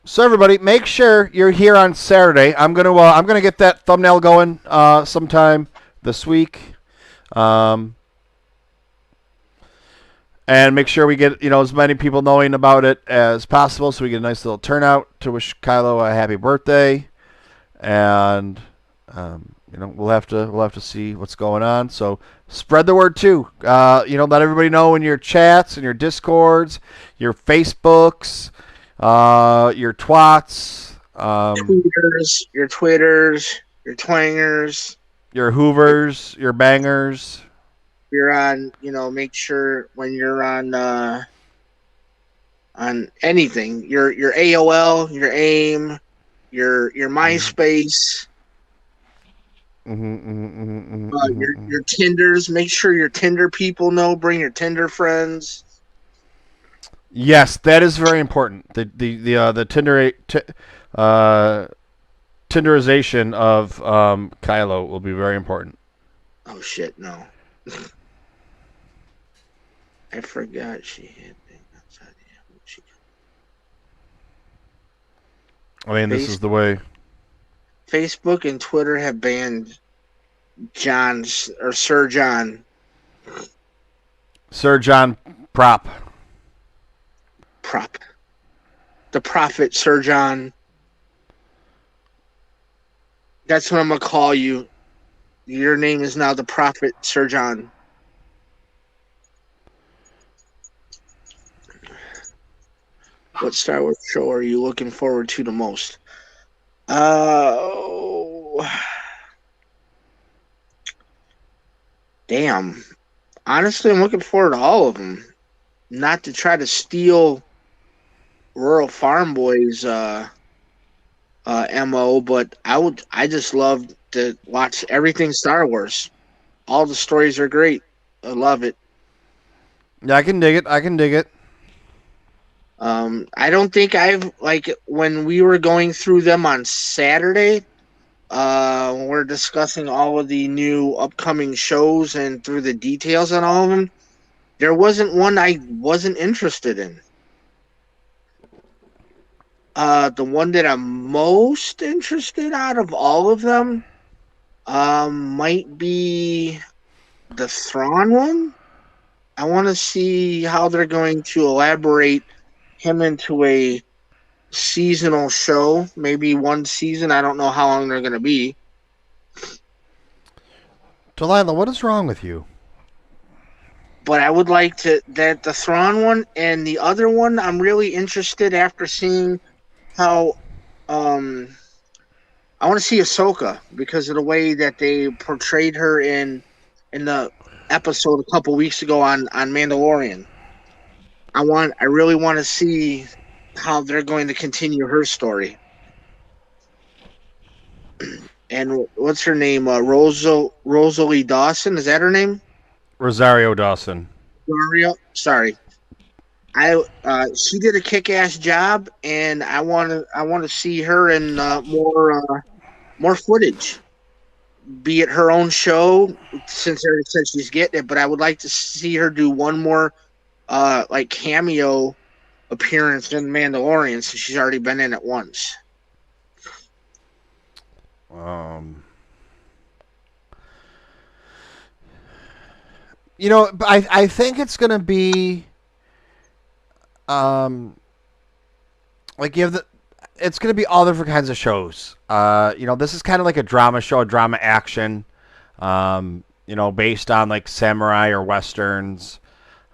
so everybody, make sure you're here on Saturday. I'm gonna get that thumbnail going sometime this week, and make sure we get as many people knowing about it as possible, so we get a nice little turnout to wish Kylo a happy birthday, and we'll have to see what's going on. So spread the word too. Let everybody know in your chats and your Discords, your Facebooks, your twats, your Twitters, your twangers, your Hoovers, your bangers. You're on. Make sure when you're on anything, your AOL, your AIM, your MySpace. Your Tinders. Make sure your Tinder people know. Bring your Tinder friends. Yes, that is very important. The Tinderization of Kylo will be very important. Oh shit! No, I forgot she had. I mean, this is the way. Facebook and Twitter have banned Sir John. Sir John Prop. The Prophet Sir John. That's what I'm going to call you. Your name is now the Prophet Sir John. What Star Wars show are you looking forward to the most? Damn. Honestly, I'm looking forward to all of them. Not to try to steal Rural Farm Boys MO, but I just love to watch everything Star Wars. All the stories are great. I love it. Yeah, I can dig it. I can dig it. I don't think I've like when we were going through them on Saturday. We're discussing all of the new upcoming shows and through the details on all of them. There wasn't one I wasn't interested in. The one that I'm most interested out of all of them, might be the Thrawn one. I want to see how they're going to elaborate him into a seasonal show, maybe one season. I don't know how long they're going to be. Delilah, what is wrong with you? But I would like to that the Thrawn one and the other one. I'm really interested after seeing how. I want to see Ahsoka because of the way that they portrayed her in the episode a couple weeks ago on Mandalorian. I really want to see how they're going to continue her story. And what's her name? Rosalie Dawson. Is that her name? Rosario Dawson. Mario. Sorry. She did a kick-ass job, and I want to see her in more footage. Be it her own show, since she's getting it, but I would like to see her do one more like cameo appearance in Mandalorian, since she's already been in it once. You know, I think it's gonna be like you have the it's gonna be all different kinds of shows. You know, this is kind of like a drama show, a drama action. You know, based on like samurai or westerns.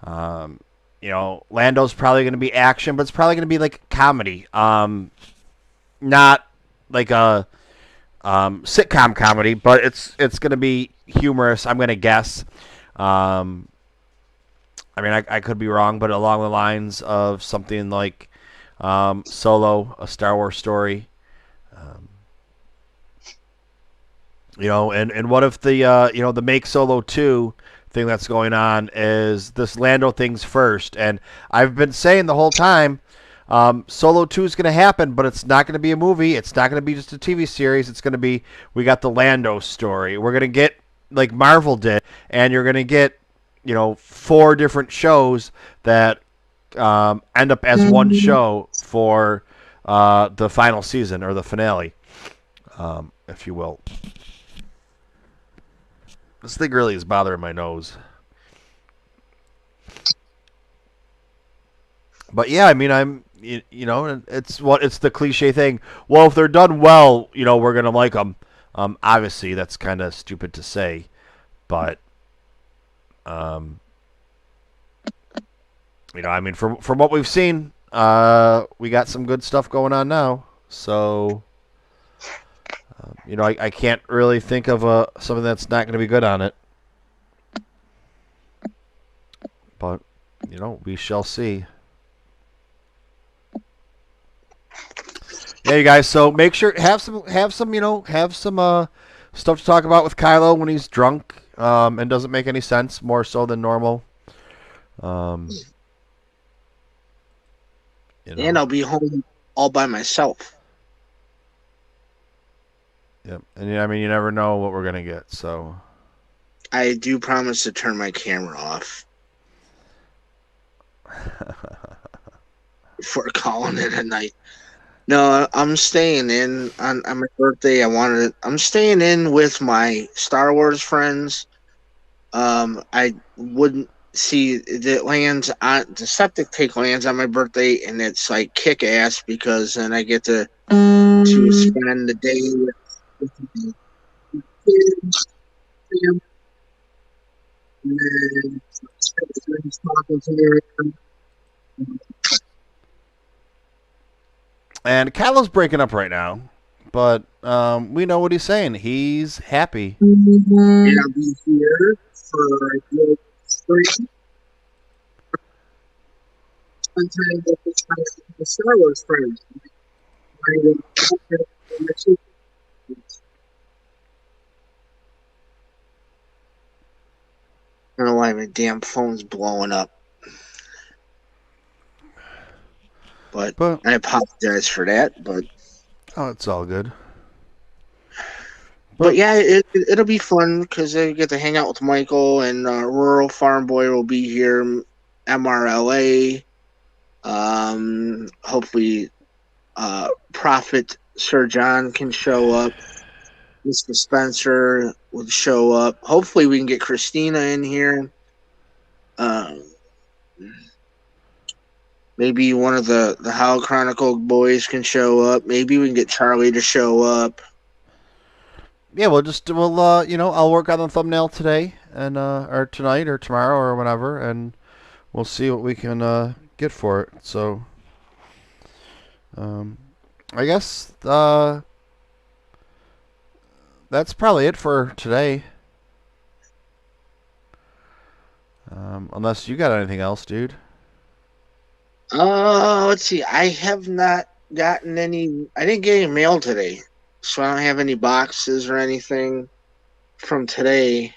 You know, Lando's probably gonna be action, but it's probably gonna be like comedy. Not like a sitcom comedy, but it's gonna be humorous. I'm gonna guess. I mean, I could be wrong, but along the lines of something like Solo, a Star Wars story. You know, and what if the you know, the Make Solo 2 thing that's going on is this Lando thing's first, and I've been saying the whole time, Solo 2 is going to happen, but it's not going to be a movie. It's not going to be just a TV series. It's going to be, we got the Lando story. We're going to get like Marvel did, and you're going to get, you know, 4 different shows that end up as one show for the final season or the finale, if you will. This thing really is bothering my nose. But yeah, I mean, you know, it's the cliche thing. Well, if they're done well, you know, we're gonna like them. Obviously, that's kind of stupid to say, but you know, I mean, from what we've seen, we got some good stuff going on now. So, you know, I can't really think of something that's not going to be good on it. But, you know, we shall see. Yeah, you guys. So make sure have some you know, have some stuff to talk about with Kylo when he's drunk and doesn't make any sense, more so than normal. You know. And I'll be home all by myself. Yep. And yeah, I mean, you never know what we're gonna get. So I do promise to turn my camera off before calling it a night. No, I'm staying in on my birthday. I'm staying in with my Star Wars friends. I wouldn't see that lands on the septic tank lands on my birthday, and it's like kick ass because then I get to spend the day with my kids, and then talking to them. And Kylo's breaking up right now, but we know what he's saying. He's happy. And I'll be here for free. Sometimes it's the Star Wars friends. I don't know why my damn phone's blowing up. But I apologize for that. But oh, it's all good. But yeah, it'll be fun because I get to hang out with Michael, and Rural Farm Boy will be here, MRLA. Hopefully, Prophet Sir John can show up. Mr. Spencer would show up. Hopefully, we can get Christina in here. Maybe one of the Howl Chronicle boys can show up. Maybe we can get Charlie to show up. Yeah, I'll work on the thumbnail today, and or tonight, or tomorrow, or whenever, and we'll see what we can get for it. So, I guess that's probably it for today. Unless you got anything else, dude. Let's see. I have not gotten any. I didn't get any mail today, so I don't have any boxes or anything from today.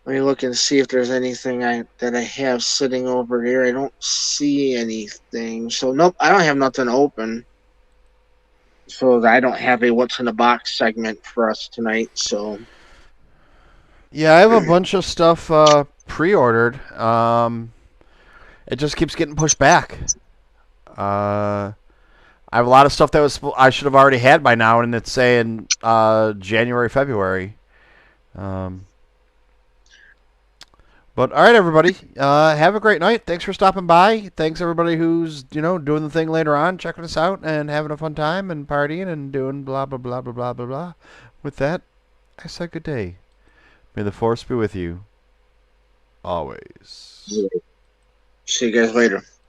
Let me look and see if there's anything that I have sitting over here. I don't see anything. So nope, I don't have nothing open. So I don't have a what's in the box segment for us tonight. So yeah, I have a bunch of stuff pre-ordered. It just keeps getting pushed back. I have a lot of stuff that I should have already had by now, and it's saying January, February. But all right, everybody, have a great night. Thanks for stopping by. Thanks everybody who's doing the thing later on, checking us out and having a fun time and partying and doing blah blah blah blah blah blah blah. With that, I say good day. May the force be with you always. See you guys later.